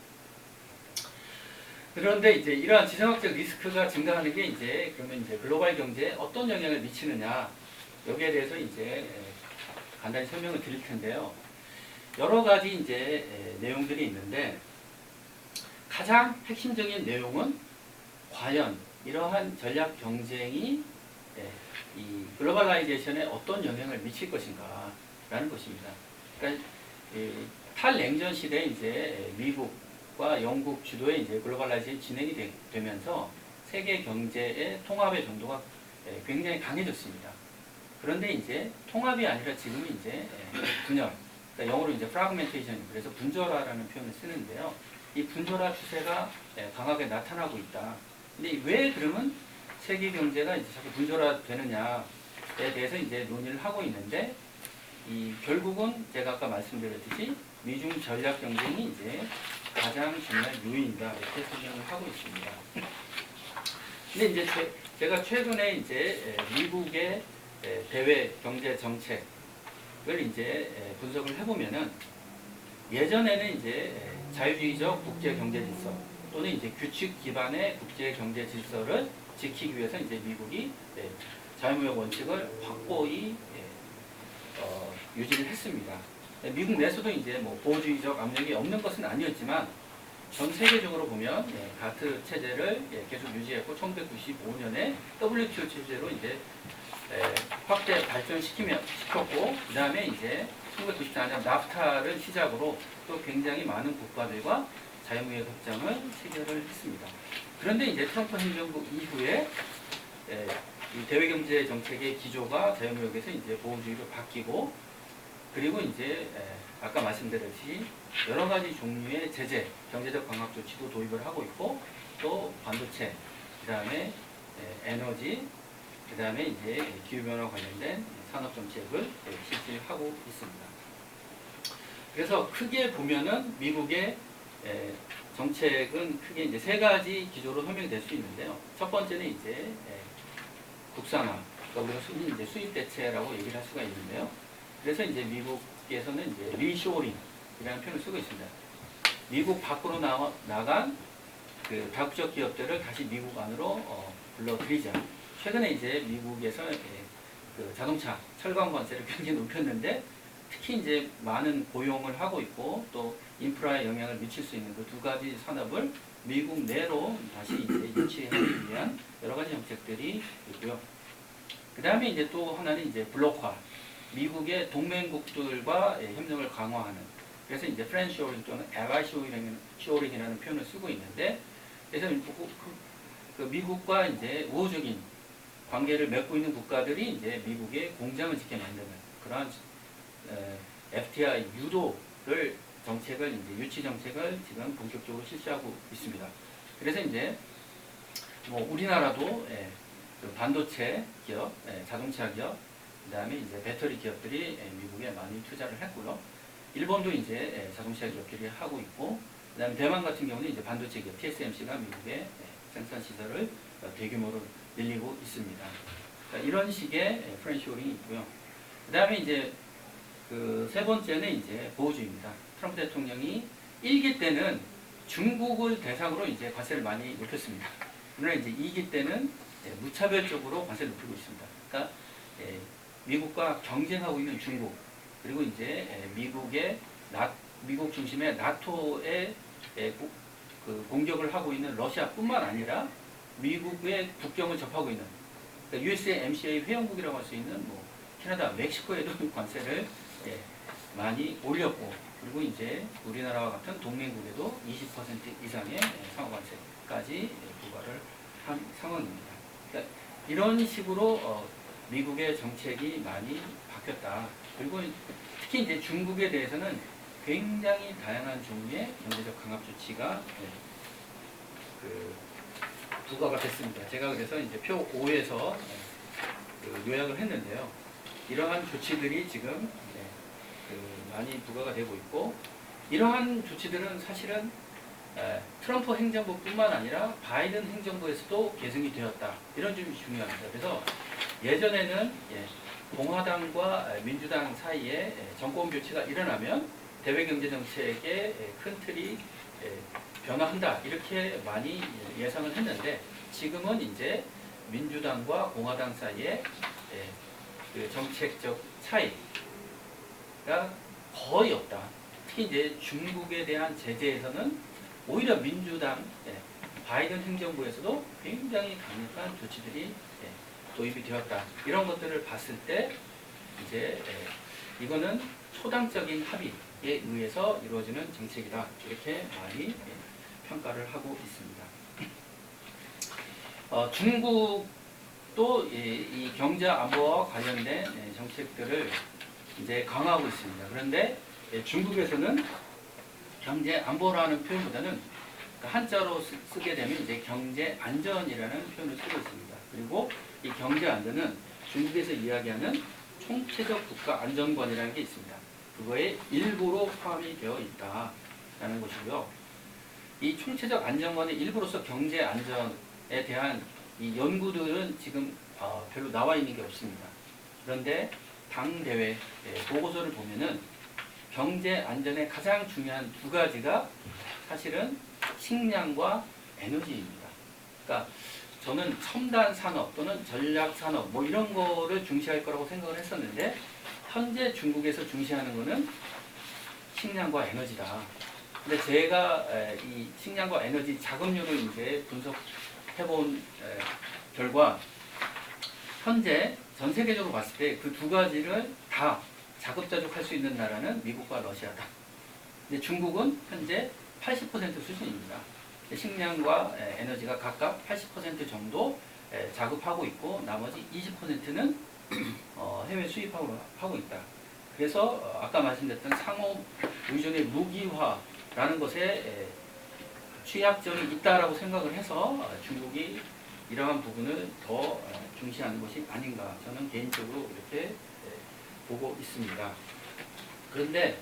그런데 이제 이러한 지정학적 리스크가 증가하는 게 이제 그러면 이제 글로벌 경제에 어떤 영향을 미치느냐, 여기에 대해서 이제 간단히 설명을 드릴 텐데요. 여러 가지 이제 내용들이 있는데 가장 핵심적인 내용은 과연 이러한 전략 경쟁이 이 글로벌라이제이션에 어떤 영향을 미칠 것인가라는 것입니다. 그러니까 탈냉전 시대에 이제 미국과 영국 주도의 이제 글로벌라이제이션이 진행이 되면서 세계 경제의 통합의 정도가 굉장히 강해졌습니다. 그런데 이제 통합이 아니라 지금은 이제 분열, 그러니까 영어로 이제 프라그멘테이션, 그래서 분절화라는 표현을 쓰는데요. 이 분절화 추세가 강하게 나타나고 있다. 근데 왜 그러면 세계 경제가 이제 자꾸 분절화되느냐에 대해서 이제 논의를 하고 있는데, 결국은 제가 아까 말씀드렸듯이 미중 전략 경쟁이 이제 가장 중요한 요인이다, 이렇게 설명을 하고 있습니다. 근데 이제 제가 최근에 이제 미국의 대외 경제 정책을 이제 분석을 해보면은 예전에는 이제 자유주의적 국제 경제 질서 또는 이제 규칙 기반의 국제 경제 질서를 지키기 위해서 이제 미국이 자유무역 원칙을 확고히 유지를 했습니다. 미국 내에서도 이제 뭐 보호주의적 압력이 없는 것은 아니었지만 전 세계적으로 보면 가트 체제를 계속 유지했고 1995년에 WTO 체제로 이제 확대 발전시켰고 그 다음에 이제 1994년 나프타를 시작으로 또 굉장히 많은 국가들과 자유무역 협정을 체결을 했습니다. 그런데 이제 트럼프 행정부 이후에 이 대외경제 정책의 기조가 자유무역에서 이제 보호주의로 바뀌고 그리고 이제 아까 말씀드렸듯이 여러 가지 종류의 제재, 경제적 강압 조치도 도입을 하고 있고 또 반도체, 그 다음에 에너지, 그 다음에 이제 기후변화 관련된 산업 정책을 실시하고 있습니다. 그래서 크게 보면은 미국의 정책은 크게 이제 세 가지 기조로 설명될 수 있는데요. 첫 번째는 이제 국산화, 그러니까 우리가 흔히 이제 수입 대체라고 얘기를 할 수가 있는데요. 그래서 이제 미국에서는 이제 리쇼링이라는 표현을 쓰고 있습니다. 미국 밖으로 나간 그 다국적 기업들을 다시 미국 안으로 불러들이자. 최근에 이제 미국에서 그 자동차, 철강 관세를 굉장히 높였는데 특히 이제 많은 고용을 하고 있고 또 인프라에 영향을 미칠 수 있는 그 두 가지 산업을 미국 내로 다시 이제 유치하기 위한 여러 가지 정책들이 있고요. 그 다음에 이제 또 하나는 이제 블록화, 미국의 동맹국들과 협력을 강화하는. 그래서 이제 프렌치 쇼링 또는 알라이 쇼링이라는 표현을 쓰고 있는데, 그래서 그 미국과 이제 우호적인 관계를 맺고 있는 국가들이 이제 미국의 공장을 짓게 만드는 그러한 FTI 유도를 정책을 이제 유치 정책을 지금 본격적으로 실시하고 있습니다. 그래서 이제 뭐 우리나라도 그 반도체 기업, 자동차 기업, 그다음에 이제 배터리 기업들이 미국에 많이 투자를 했고요. 일본도 이제 자동차 기업들이 하고 있고, 그다음에 대만 같은 경우는 이제 반도체 기업 TSMC가 미국에 생산 시설을 대규모로 늘리고 있습니다. 이런 식의 프렌쇼링이 있고요. 그다음에 이제 그 세 번째는 이제 보호주의입니다. 트럼프 대통령이 1기 때는 중국을 대상으로 이제 관세를 많이 높였습니다. 그러나 이제 2기 때는 무차별적으로 관세를 높이고 있습니다. 그러니까 미국과 경쟁하고 있는 중국, 그리고 이제 미국 중심의 나토의 그 공격을 하고 있는 러시아뿐만 아니라 미국의 국경을 접하고 있는 그러니까 USMCA 회원국이라고 할 수 있는 뭐 캐나다, 멕시코에도 관세를 많이 올렸고, 그리고 이제 우리나라와 같은 동맹국에도 20% 이상의 상호관세까지 부과를 한 상황입니다. 그러니까 이런 식으로 미국의 정책이 많이 바뀌었다. 그리고 특히 이제 중국에 대해서는 굉장히 다양한 종류의 경제적 강압 조치가 그 부과가 됐습니다. 제가 그래서 이제 표 5에서 그 요약을 했는데요. 이러한 조치들이 지금 그 많이 부과가 되고 있고, 이러한 조치들은 사실은 트럼프 행정부뿐만 아니라 바이든 행정부에서도 계승이 되었다. 이런 점이 중요합니다. 그래서 예전에는 공화당과 민주당 사이에 정권 교체가 일어나면 대외경제정책의 큰 틀이 변화한다. 이렇게 많이 예상을 했는데 지금은 이제 민주당과 공화당 사이에 그 정책적 차이가 거의 없다. 특히 이제 중국에 대한 제재에서는 오히려 민주당, 바이든 행정부에서도 굉장히 강력한 조치들이 도입이 되었다. 이런 것들을 봤을 때 이제 이거는 초당적인 합의에 의해서 이루어지는 정책이다. 이렇게 많이 평가를 하고 있습니다. 중국도 이 경제 안보와 관련된 정책들을 이제 강화하고 있습니다. 그런데 중국에서는 경제 안보라는 표현보다는 한자로 쓰게 되면 이제 경제 안전이라는 표현을 쓰고 있습니다. 그리고 이 경제 안전은 중국에서 이야기하는 총체적 국가 안정권이라는 게 있습니다. 그거에 일부로 포함이 되어 있다라는 것이고요. 이 총체적 안정권의 일부로서 경제 안전에 대한 이 연구들은 지금 별로 나와 있는 게 없습니다. 그런데 당 대회 보고서를 보면은 경제 안전의 가장 중요한 두 가지가 사실은 식량과 에너지입니다. 그러니까 저는 첨단 산업 또는 전략 산업 뭐 이런 거를 중시할 거라고 생각을 했었는데 현재 중국에서 중시하는 거는 식량과 에너지다. 근데 제가 이 식량과 에너지 자금률을 이제 분석해본 결과 현재 전 세계적으로 봤을 때 그 두 가지를 다 자급자족할 수 있는 나라는 미국과 러시아다. 근데 중국은 현재 80% 수준입니다. 식량과 에너지가 각각 80% 정도 자급하고 있고 나머지 20%는 해외 수입하고 있다. 그래서 아까 말씀드렸던 상호 의존의 무기화라는 것에 취약점이 있다라고 생각을 해서 중국이 이러한 부분을 더 중시하는 것이 아닌가 저는 개인적으로 이렇게 보고 있습니다. 그런데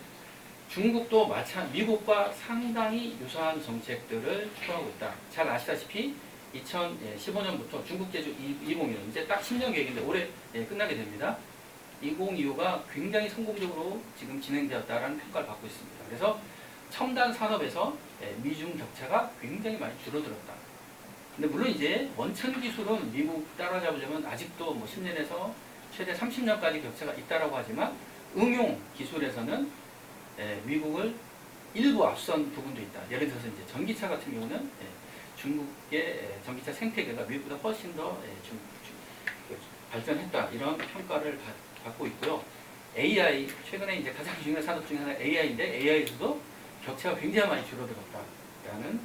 중국도 미국과 상당히 유사한 정책들을 추구하고 있다. 잘 아시다시피 2015년부터 중국 제조 2025 이제 딱 10년 계획인데 올해 끝나게 됩니다. 2025가 굉장히 성공적으로 지금 진행되었다라는 평가를 받고 있습니다. 그래서 첨단 산업에서 미중 격차가 굉장히 많이 줄어들었다. 근데 물론 이제 원천 기술은 미국 따라잡으려면 아직도 뭐 10년에서 최대 30년까지 격차가 있다라고 하지만 응용 기술에서는 미국을 일부 앞선 부분도 있다. 예를 들어서 이제 전기차 같은 경우는 중국의 전기차 생태계가 미국보다 훨씬 더 발전했다. 이런 평가를 받고 있고요. AI 최근에 이제 가장 중요한 산업 중에 하나가 AI인데 AI에서도 격차가 굉장히 많이 줄어들었다라는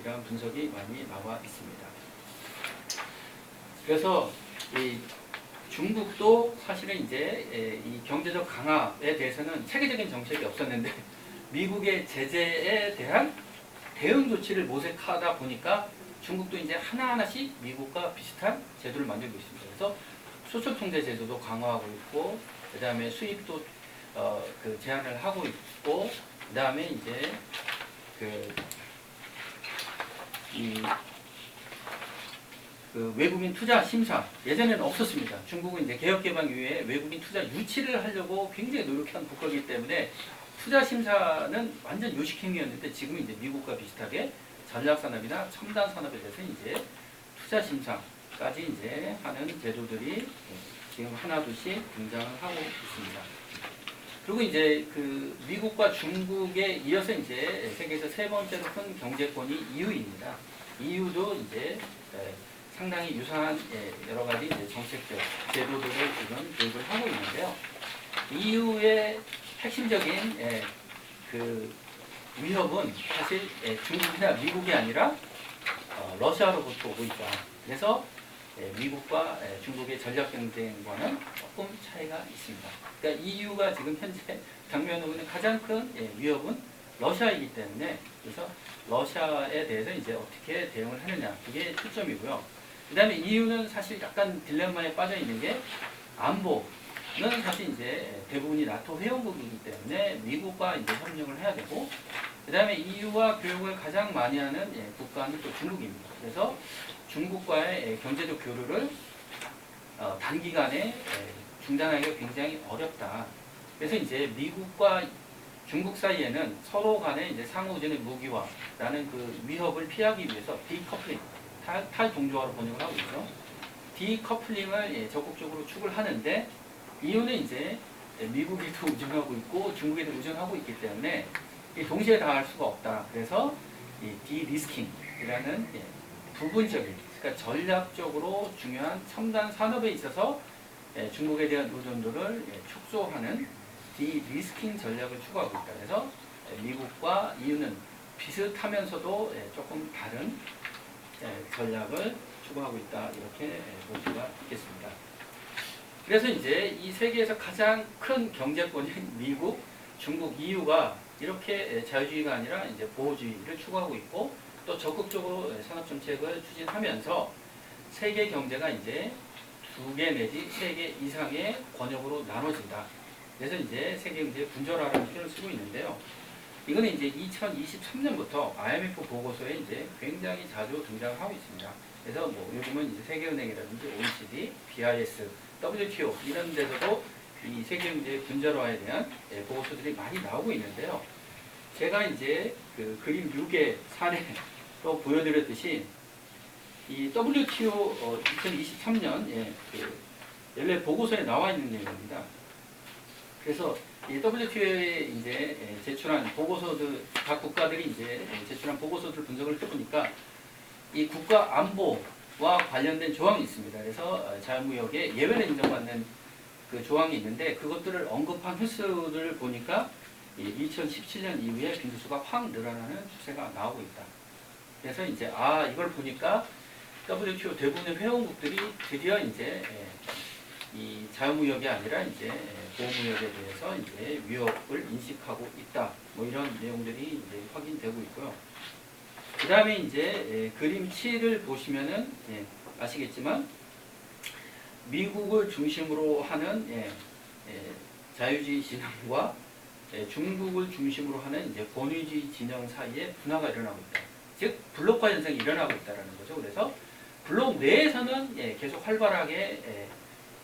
이런 분석이 많이 나와 있습니다. 그래서 이 중국도 사실은 이제 이 경제적 강화에 대해서는 체계적인 정책이 없었는데 미국의 제재에 대한 대응 조치를 모색하다 보니까 중국도 이제 하나하나씩 미국과 비슷한 제도를 만들고 있습니다. 그래서 수출 통제 제도도 강화하고 있고, 그 다음에 수입도 제한을 하고 있고, 그 다음에 이제 그 외국인 투자 심사 예전에는 없었습니다. 중국은 이제 개혁 개방 이후에 외국인 투자 유치를 하려고 굉장히 노력한 국가이기 때문에 투자 심사는 완전 요식행위였는데 지금은 이제 미국과 비슷하게 전략 산업이나 첨단 산업에 대해서 이제 투자 심사까지 이제 하는 제도들이 지금 하나둘씩 등장을 하고 있습니다. 그리고 이제 그 미국과 중국에 이어서 이제 세계에서 세 번째로 큰 경제권이 EU입니다. EU도 이제 상당히 유사한 여러 가지 이제 정책적 제도들을 지금 도입을 하고 있는데요. EU의 핵심적인 그 위협은 사실 중국이나 미국이 아니라 러시아로부터 오고 있다. 그래서 미국과 중국의 전략 경쟁과는 조금 차이가 있습니다. 그러니까 EU가 지금 현재 당면하고 있는 가장 큰 위협은 러시아이기 때문에 그래서 러시아에 대해서 이제 어떻게 대응을 하느냐 그게 초점이고요. 그 다음에 EU는 사실 약간 딜레마에 빠져 있는 게 안보는 사실 이제 대부분이 나토 회원국이기 때문에 미국과 이제 협력을 해야 되고 그 다음에 EU와 교역을 가장 많이 하는 국가는 또 중국입니다. 그래서 중국과의 경제적 교류를 단기간에 중단하기가 굉장히 어렵다. 그래서 이제 미국과 중국 사이에는 서로 간에 이제 상호전의 무기화라는 그 위협을 피하기 위해서 디커플링, 탈동조화로 번역을 하고 있죠. 디커플링을 적극적으로 추구를 하는데 이유는 이제 미국에도 의존하고 있고 중국에도 의존하고 있기 때문에 동시에 다 할 수가 없다. 그래서 이 디리스킹이라는 부분적인, 그러니까 전략적으로 중요한 첨단 산업에 있어서 중국에 대한 의존도를 축소하는 디리스킹 전략을 추구하고 있다. 그래서 미국과 EU는 비슷하면서도 조금 다른 전략을 추구하고 있다. 이렇게 볼 수가 있겠습니다. 그래서 이제 이 세계에서 가장 큰 경제권인 미국, 중국, EU가 이렇게 자유주의가 아니라 이제 보호주의를 추구하고 있고 또 적극적으로 산업 정책을 추진하면서 세계 경제가 이제 2개 내지 3개 이상의 권역으로 나눠진다. 그래서 이제 세계 경제 분절화라는 표현을 쓰고 있는데요. 이거는 이제 2023년부터 IMF 보고서에 이제 굉장히 자주 등장을 하고 있습니다. 그래서 뭐 요즘은 이제 세계은행이라든지 OECD, BIS, WTO 이런 데서도 이 세계경제 분절화에 대한 보고서들이 많이 나오고 있는데요. 제가 이제 그 그림 6의 사례로 보여드렸듯이 이 WTO 2023년 그 연례 보고서에 나와 있는 내용입니다. 그래서 이 WTO에 이제 제출한 보고서들, 각 국가들이 이제 제출한 보고서들 분석을 해보니까 이 국가 안보와 관련된 조항이 있습니다. 그래서 자유무역에 예외를 인정받는 그 조항이 있는데 그것들을 언급한 횟수를 보니까 2017년 이후에 빈도수가 확 늘어나는 추세가 나오고 있다. 그래서 이제 이걸 보니까 WTO 대부분의 회원국들이 드디어 이제 이 자유무역이 아니라 이제 보호무역에 대해서 이제 위협을 인식하고 있다. 뭐 이런 내용들이 이제 확인되고 있고요. 그 다음에 이제 그림 7을 보시면은 아시겠지만 미국을 중심으로 하는 자유주의 진영과 중국을 중심으로 하는 이제 권위주의 진영 사이에 분화가 일어나고 있다. 즉 블록화 현상이 일어나고 있다라는 거죠. 그래서 블록 내에서는 계속 활발하게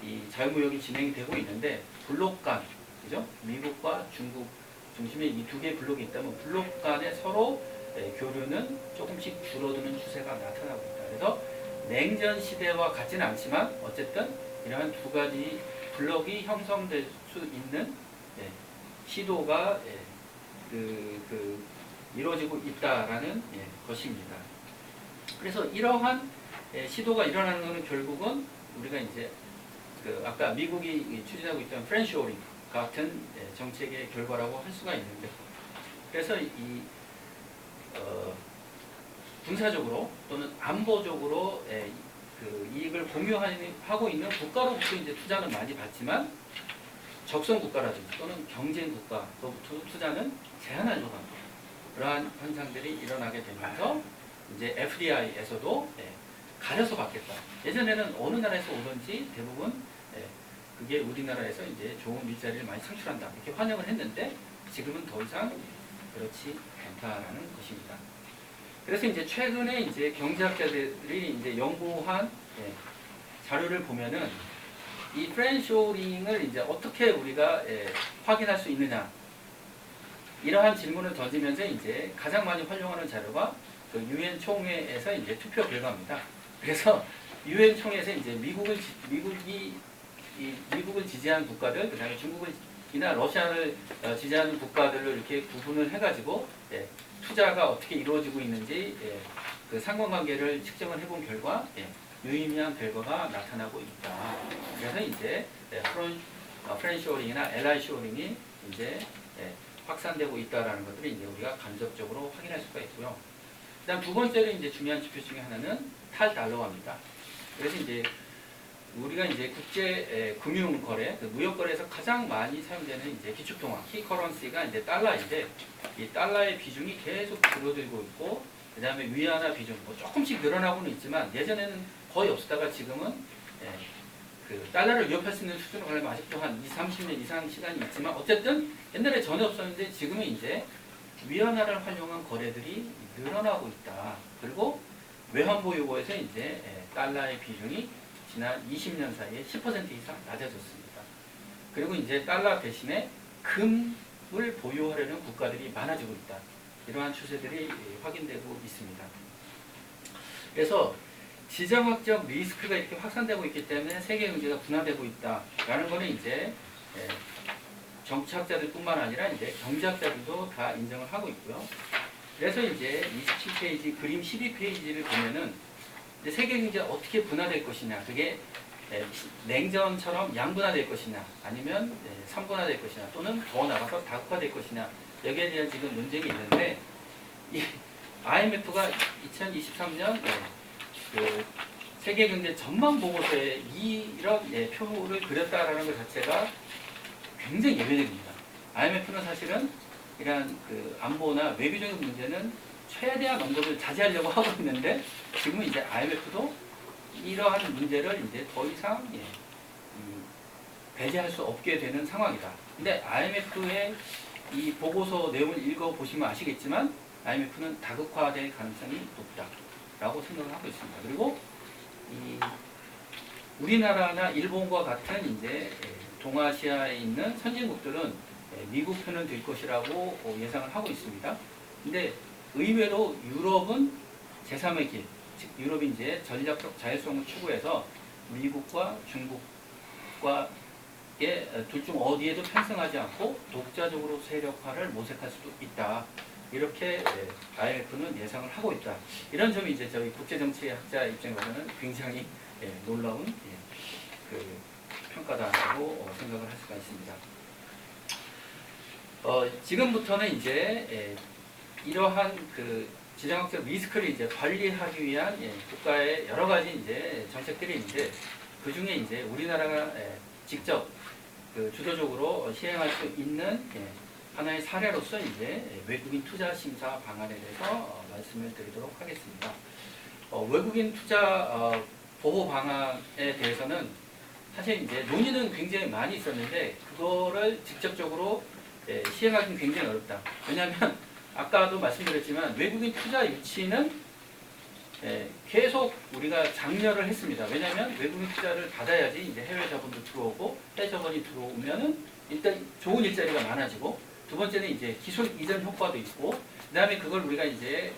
이 자유무역이 진행이 되고 있는데 블록 간, 그죠? 미국과 중국 중심의 이 두 개의 블록이 있다면 블록 간에 서로 교류는 조금씩 줄어드는 추세가 나타나고 있다. 그래서 냉전 시대와 같지는 않지만 어쨌든 이러한 두 가지 블록이 형성될 수 있는 시도가 이루어지고 있다라는 것입니다. 그래서 이러한 시도가 일어나는 것은 결국은 우리가 이제 아까 미국이 추진하고 있던 프렌치 오링 같은 정책의 결과라고 할 수가 있는데, 그래서 이 군사적으로 또는 안보적으로 그 이익을 공유하고 있는 국가로부터 이제 투자는 많이 받지만 적성 국가라든지 또는 경쟁 국가로부터 투자는 제한하려고 합니다. 그러한 현상들이 일어나게 되면서 이제 FDI에서도 가려서 받겠다. 예전에는 어느 나라에서 오든지 대부분 그게 우리나라에서 이제 좋은 일자리를 많이 창출한다 이렇게 환영을 했는데 지금은 더 이상 그렇지 않다라는 것입니다. 그래서 이제 최근에 이제 경제학자들이 이제 연구한 자료를 보면은 이 프렌쇼링을 이제 어떻게 우리가 확인할 수 있느냐, 이러한 질문을 던지면서 이제 가장 많이 활용하는 자료가 그 유엔 총회에서 이제 투표 결과입니다. 그래서 유엔 총회에서 이제 미국을 지지한 국가들, 그다음에 중국이나 러시아를 지지하는 국가들로 이렇게 구분을 해가지고 투자가 어떻게 이루어지고 있는지 그 상관관계를 측정을 해본 결과 유의미한 결과가 나타나고 있다. 그래서 이제 프렌쇼링이나 LI쇼링이 이제 확산되고 있다라는 것들을 이제 우리가 간접적으로 확인할 수가 있고요. 그다음 두 번째로 이제 중요한 지표 중에 하나는 탈달러화입니다. 그래서 이제 우리가 이제 국제 금융 거래, 무역 거래에서 가장 많이 사용되는 이제 기축통화, 키 커런시가 이제 달러인데 이 달러의 비중이 계속 줄어들고 있고, 그다음에 위안화 비중 뭐 조금씩 늘어나고는 있지만 예전에는 거의 없었다가 지금은 그 달러를 위협할 수 있는 수준으로 가려면 아직도 한 20-30년 이상 시간이 있지만 어쨌든 옛날에 전혀 없었는데 지금은 이제 위안화를 활용한 거래들이 늘어나고 있다. 그리고 외환보유고에서 이제 달러의 비중이 지난 20년 사이에 10% 이상 낮아졌습니다. 그리고 이제 달러 대신에 금을 보유하려는 국가들이 많아지고 있다. 이러한 추세들이 확인되고 있습니다. 그래서 지정학적 리스크가 이렇게 확산되고 있기 때문에 세계 경제가 분화되고 있다라는 거는 이제 정치학자들뿐만 아니라 이제 경제학자들도 다 인정을 하고 있고요. 그래서 이제 27페이지 그림 12페이지를 보면은 이제 세계 경제가 어떻게 분화될 것이냐, 그게 냉전처럼 양분화될 것이냐, 아니면 삼분화될 것이냐, 또는 더 나아가서 다국화될 것이냐, 여기에 대한 지금 논쟁이 있는데 이 IMF가 2023년 그 세계 경제 전망 보고서에 이런 표를 그렸다라는 것 자체가 굉장히 예외적입니다. IMF는 사실은 이러한 그 안보나 외교적인 문제는 최대한 언급을 자제하려고 하고 있는데 지금은 이제 IMF도 이러한 문제를 이제 더 이상 배제할 수 없게 되는 상황이다. 근데 IMF의 이 보고서 내용을 읽어보시면 아시겠지만 IMF는 다극화될 가능성이 높다라고 생각을 하고 있습니다. 그리고 이 우리나라나 일본과 같은 이제 동아시아에 있는 선진국들은 미국 편을 들 것이라고 예상을 하고 있습니다. 근데 의외로 유럽은 제3의 길, 즉 유럽이 이제 전략적 자율성을 추구해서 미국과 중국과 둘 중 어디에도 편승하지 않고 독자적으로 세력화를 모색할 수도 있다. 이렇게 IMF는 예상을 하고 있다. 이런 점이 이제 저희 국제정치학자 입장에서는 굉장히 놀라운 그 평가다라고 생각을 할 수가 있습니다. 지금부터는 이제 이러한 그 지정학적 리스크를 이제 관리하기 위한 국가의 여러 가지 이제 정책들이 있는데 그 중에 이제 우리나라가 직접 그 주도적으로 시행할 수 있는 하나의 사례로서 이제 외국인 투자 심사 방안에 대해서 말씀을 드리도록 하겠습니다. 외국인 투자 보호 방안에 대해서는 사실 이제 논의는 굉장히 많이 있었는데 그거를 직접적으로 시행하기는 굉장히 어렵다. 왜냐하면 아까도 말씀드렸지만 외국인 투자 유치는 계속 우리가 장려를 했습니다. 왜냐하면 외국인 투자를 받아야지 이제 해외 자본도 들어오고 해외 자본이 들어오면은 일단 좋은 일자리가 많아지고 두 번째는 이제 기술 이전 효과도 있고 그다음에 그걸 우리가 이제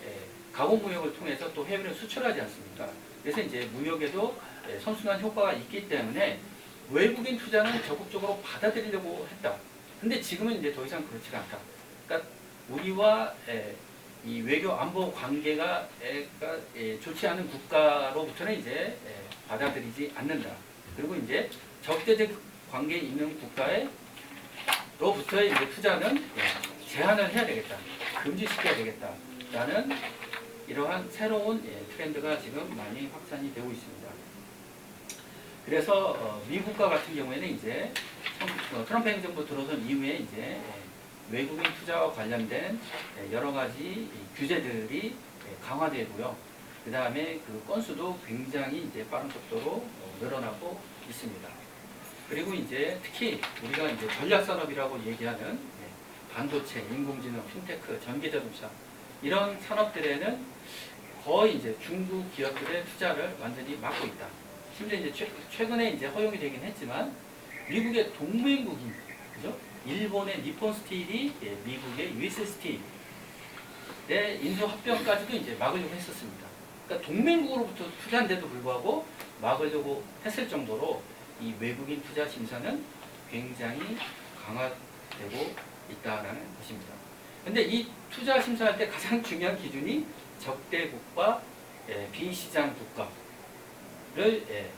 가공 무역을 통해서 또 해외로 수출하지 않습니까? 그래서 이제 무역에도 선순환 효과가 있기 때문에 외국인 투자는 적극적으로 받아들이려고 했다. 근데 지금은 이제 더 이상 그렇지가 않다. 그러니까 우리와 이 외교 안보 관계가 좋지 않은 국가로부터는 이제 받아들이지 않는다. 그리고 이제 적대적 관계에 있는 국가로부터의 이제 투자는 제한을 해야 되겠다. 금지시켜야 되겠다라는 이러한 새로운 트렌드가 지금 많이 확산이 되고 있습니다. 그래서 미국과 같은 경우에는 이제 트럼프 행정부 들어선 이후에 이제 외국인 투자와 관련된 여러 가지 규제들이 강화되고요. 그 다음에 그 건수도 굉장히 이제 빠른 속도로 늘어나고 있습니다. 그리고 이제 특히 우리가 이제 전략산업이라고 얘기하는 반도체, 인공지능, 핀테크, 전기자동차 이런 산업들에는 거의 이제 중국 기업들의 투자를 완전히 막고 있다. 심지어 이제 최근에 이제 허용이 되긴 했지만 미국의 동맹국인, 그죠? 일본의 니폰 스틸이 미국의 US 스틸의 인수 합병까지도 이제 막으려고 했었습니다. 그러니까 동맹국으로부터 투자한데도 불구하고 막으려고 했을 정도로 이 외국인 투자 심사는 굉장히 강화되고 있다라는 것입니다. 근데 이 투자 심사할 때 가장 중요한 기준이 적대국과 비시장 국가를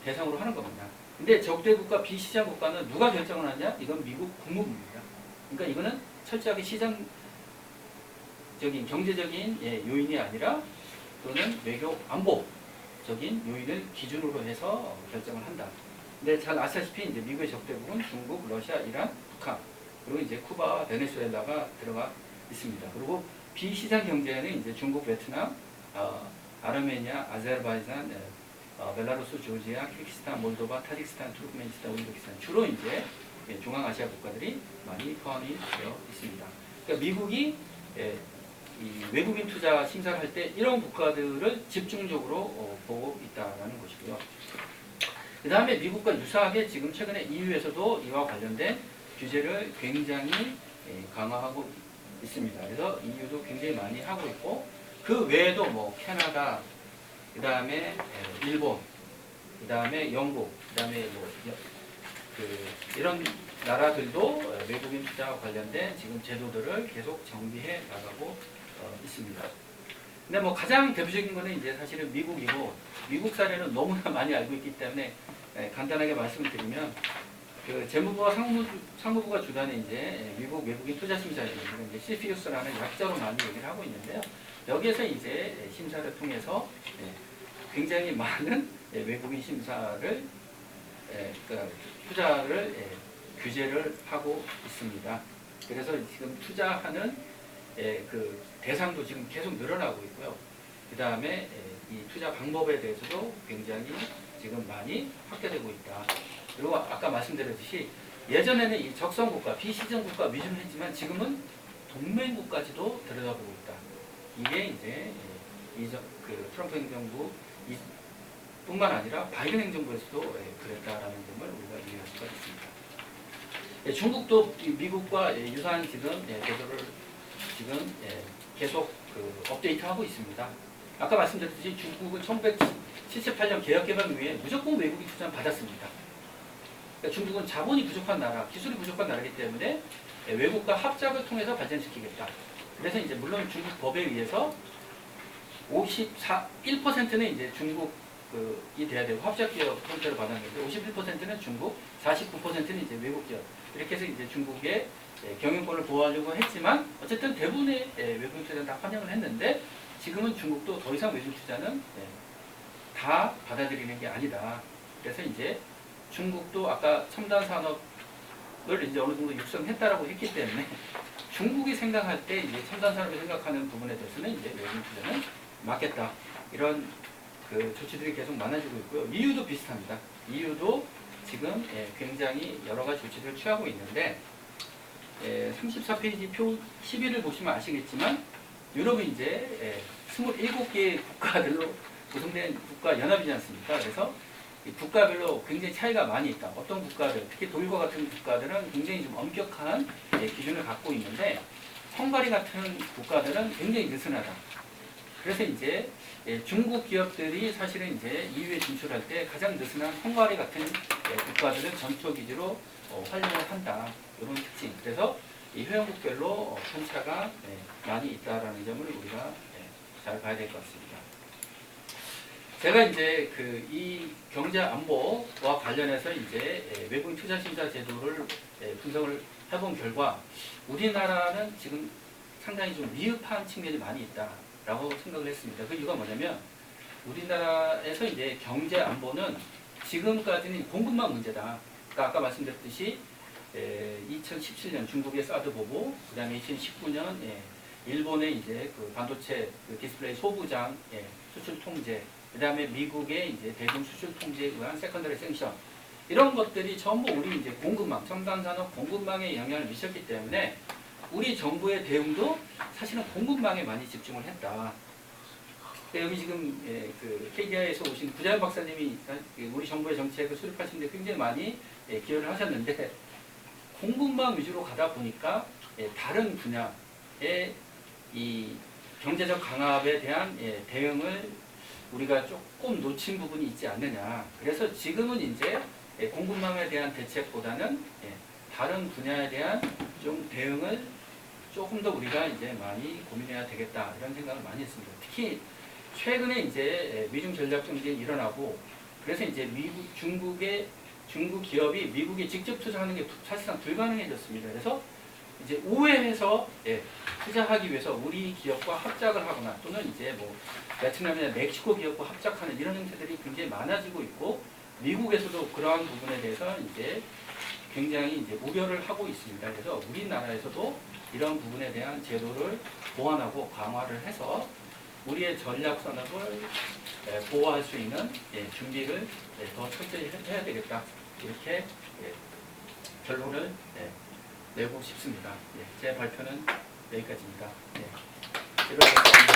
대상으로 하는 겁니다. 근데 적대국가 비시장 국가는 누가 결정을 하냐? 이건 미국 국무부입니다. 그러니까 이거는 철저하게 시장적인 경제적인 요인이 아니라 또는 외교 안보적인 요인을 기준으로 해서 결정을 한다. 근데 잘 아시다시피 이제 미국의 적대국은 중국, 러시아, 이란, 북한 그리고 이제 쿠바와 베네수엘라가 들어가 있습니다. 그리고 비시장 경제에는 이제 중국, 베트남, 아르메니아, 아제르바이잔, 벨라루스, 조지아, 키르기스탄, 몰도바, 타지키스탄, 투르크메니스탄, 우즈베키스탄 주로 이제 중앙아시아 국가들이 많이 포함이 되어 있습니다. 그러니까 미국이 이 외국인 투자 심사를 할 때 이런 국가들을 집중적으로 보고 있다는 것이고요. 그 다음에 미국과 유사하게 지금 최근에 EU에서도 이와 관련된 규제를 굉장히 강화하고 있습니다. 그래서 EU도 굉장히 많이 하고 있고 그 외에도 뭐 캐나다, 그 다음에 일본, 그 다음에 영국, 그 다음에 뭐 이런 나라들도 외국인 투자와 관련된 지금 제도들을 계속 정비해 나가고 있습니다. 근데 뭐 가장 대표적인 거는 이제 사실은 미국이고 미국 사례는 너무나 많이 알고 있기 때문에 간단하게 말씀을 드리면 그 재무부와 상무부가 주관의 이제 미국 외국인 투자 심사위원 이제 CFIUS라는 약자로 많이 얘기를 하고 있는데요. 여기에서 이제 심사를 통해서 굉장히 많은 외국인 심사를 그러니까 투자를 규제를 하고 있습니다. 그래서 지금 투자하는 그 대상도 지금 계속 늘어나고 있고요. 그 다음에 이 투자 방법에 대해서도 굉장히 지금 많이 확대되고 있다. 그리고 아까 말씀드렸듯이 예전에는 이 적성국가, 비시정국가 위주로 했지만 지금은 동맹국까지도 들여다보고 있다. 이게 이제 그 트럼프 행정부 뿐만 아니라 바이든 행정부에서도 그랬다라는 점을 우리가 이해할 수가 있습니다. 중국도 미국과 유사한 지금 제도를 지금 계속 업데이트하고 있습니다. 아까 말씀드렸듯이 중국은 1978년 개혁개방 이후에 무조건 외국인 투자는 받았습니다. 그러니까 중국은 자본이 부족한 나라, 기술이 부족한 나라이기 때문에 외국과 합작을 통해서 발전시키겠다. 그래서 이제 물론 중국 법에 의해서 1%는 이제 중국이 돼야 되고 합작 기업 형태로 받았는데 51%는 중국, 49%는 이제 외국 기업. 이렇게 해서 이제 중국의 경영권을 보호하려고 했지만 어쨌든 대부분의 외국인 투자는 다 환영을 했는데 지금은 중국도 더 이상 외국 투자는 다 받아들이는 게 아니다. 그래서 이제 중국도 아까 첨단 산업을 이제 어느 정도 육성했다라고 했기 때문에 중국이 생각할 때 이제 첨단 산업을 생각하는 부분에 대해서는 이제 외국인 투자는 막겠다. 이런 조치들이 계속 많아지고 있고요. EU도 비슷합니다. EU도 지금 굉장히 여러 가지 조치들을 취하고 있는데 34페이지 표 11을 보시면 아시겠지만 유럽은 이제 27개 국가들로 구성된 국가 연합이지 않습니까? 그래서 이 국가별로 굉장히 차이가 많이 있다. 어떤 국가들, 특히 독일과 같은 국가들은 굉장히 좀 엄격한 기준을 갖고 있는데 헝가리 같은 국가들은 굉장히 느슨하다. 그래서 이제 중국 기업들이 사실은 이제 EU에 진출할 때 가장 느슨한 헝가리 같은 국가들을 전투 기지로 활용을 한다. 이런 특징. 그래서 이 회원국별로 편차가 많이 있다라는 점을 우리가 잘 봐야 될 것 같습니다. 제가 이제 이 경제 안보와 관련해서 이제 외국인 투자 심사 제도를 분석을 해본 결과 우리나라는 지금 상당히 좀 미흡한 측면이 많이 있다라고 생각을 했습니다. 그 이유가 뭐냐면 우리나라에서 이제 경제 안보는 지금까지는 공급망 문제다. 그러니까 아까 말씀드렸듯이 2017년 중국의 사드 보고, 그 다음에 2019년 일본의 이제 반도체 디스플레이 소부장 수출 통제, 그 다음에 미국의 이제 대중 수출 통제에 의한 세컨더리 생션, 이런 것들이 전부 우리 이제 공급망, 첨단 산업 공급망에 영향을 미쳤기 때문에 우리 정부의 대응도 사실은 공급망에 많이 집중을 했다. 여기 지금 KDI에서 오신 구자연 박사님이 우리 정부의 정책을 수립하시는데 굉장히 많이 기여를 하셨는데 공급망 위주로 가다 보니까 다른 분야의 이 경제적 강압에 대한 대응을 우리가 조금 놓친 부분이 있지 않느냐. 그래서 지금은 이제 공급망에 대한 대책보다는 다른 분야에 대한 좀 대응을 조금 더 우리가 이제 많이 고민해야 되겠다 이런 생각을 많이 했습니다. 특히 최근에 이제 미중 전략 경쟁이 일어나고 그래서 이제 중국 기업이 미국에 직접 투자하는 게 사실상 불가능해졌습니다. 그래서 이제 우회해서 투자하기 위해서 우리 기업과 합작을 하거나 또는 이제 뭐 베트남이나 멕시코 기업과 합작하는 이런 형태들이 굉장히 많아지고 있고 미국에서도 그러한 부분에 대해서 이제 굉장히 이제 우려를 하고 있습니다. 그래서 우리나라에서도 이런 부분에 대한 제도를 보완하고 강화를 해서 우리의 전략 산업을 보호할 수 있는 준비를 더 철저히 해야 되겠다. 이렇게 결론을 내고 싶습니다. 제 발표는 여기까지입니다. 이렇게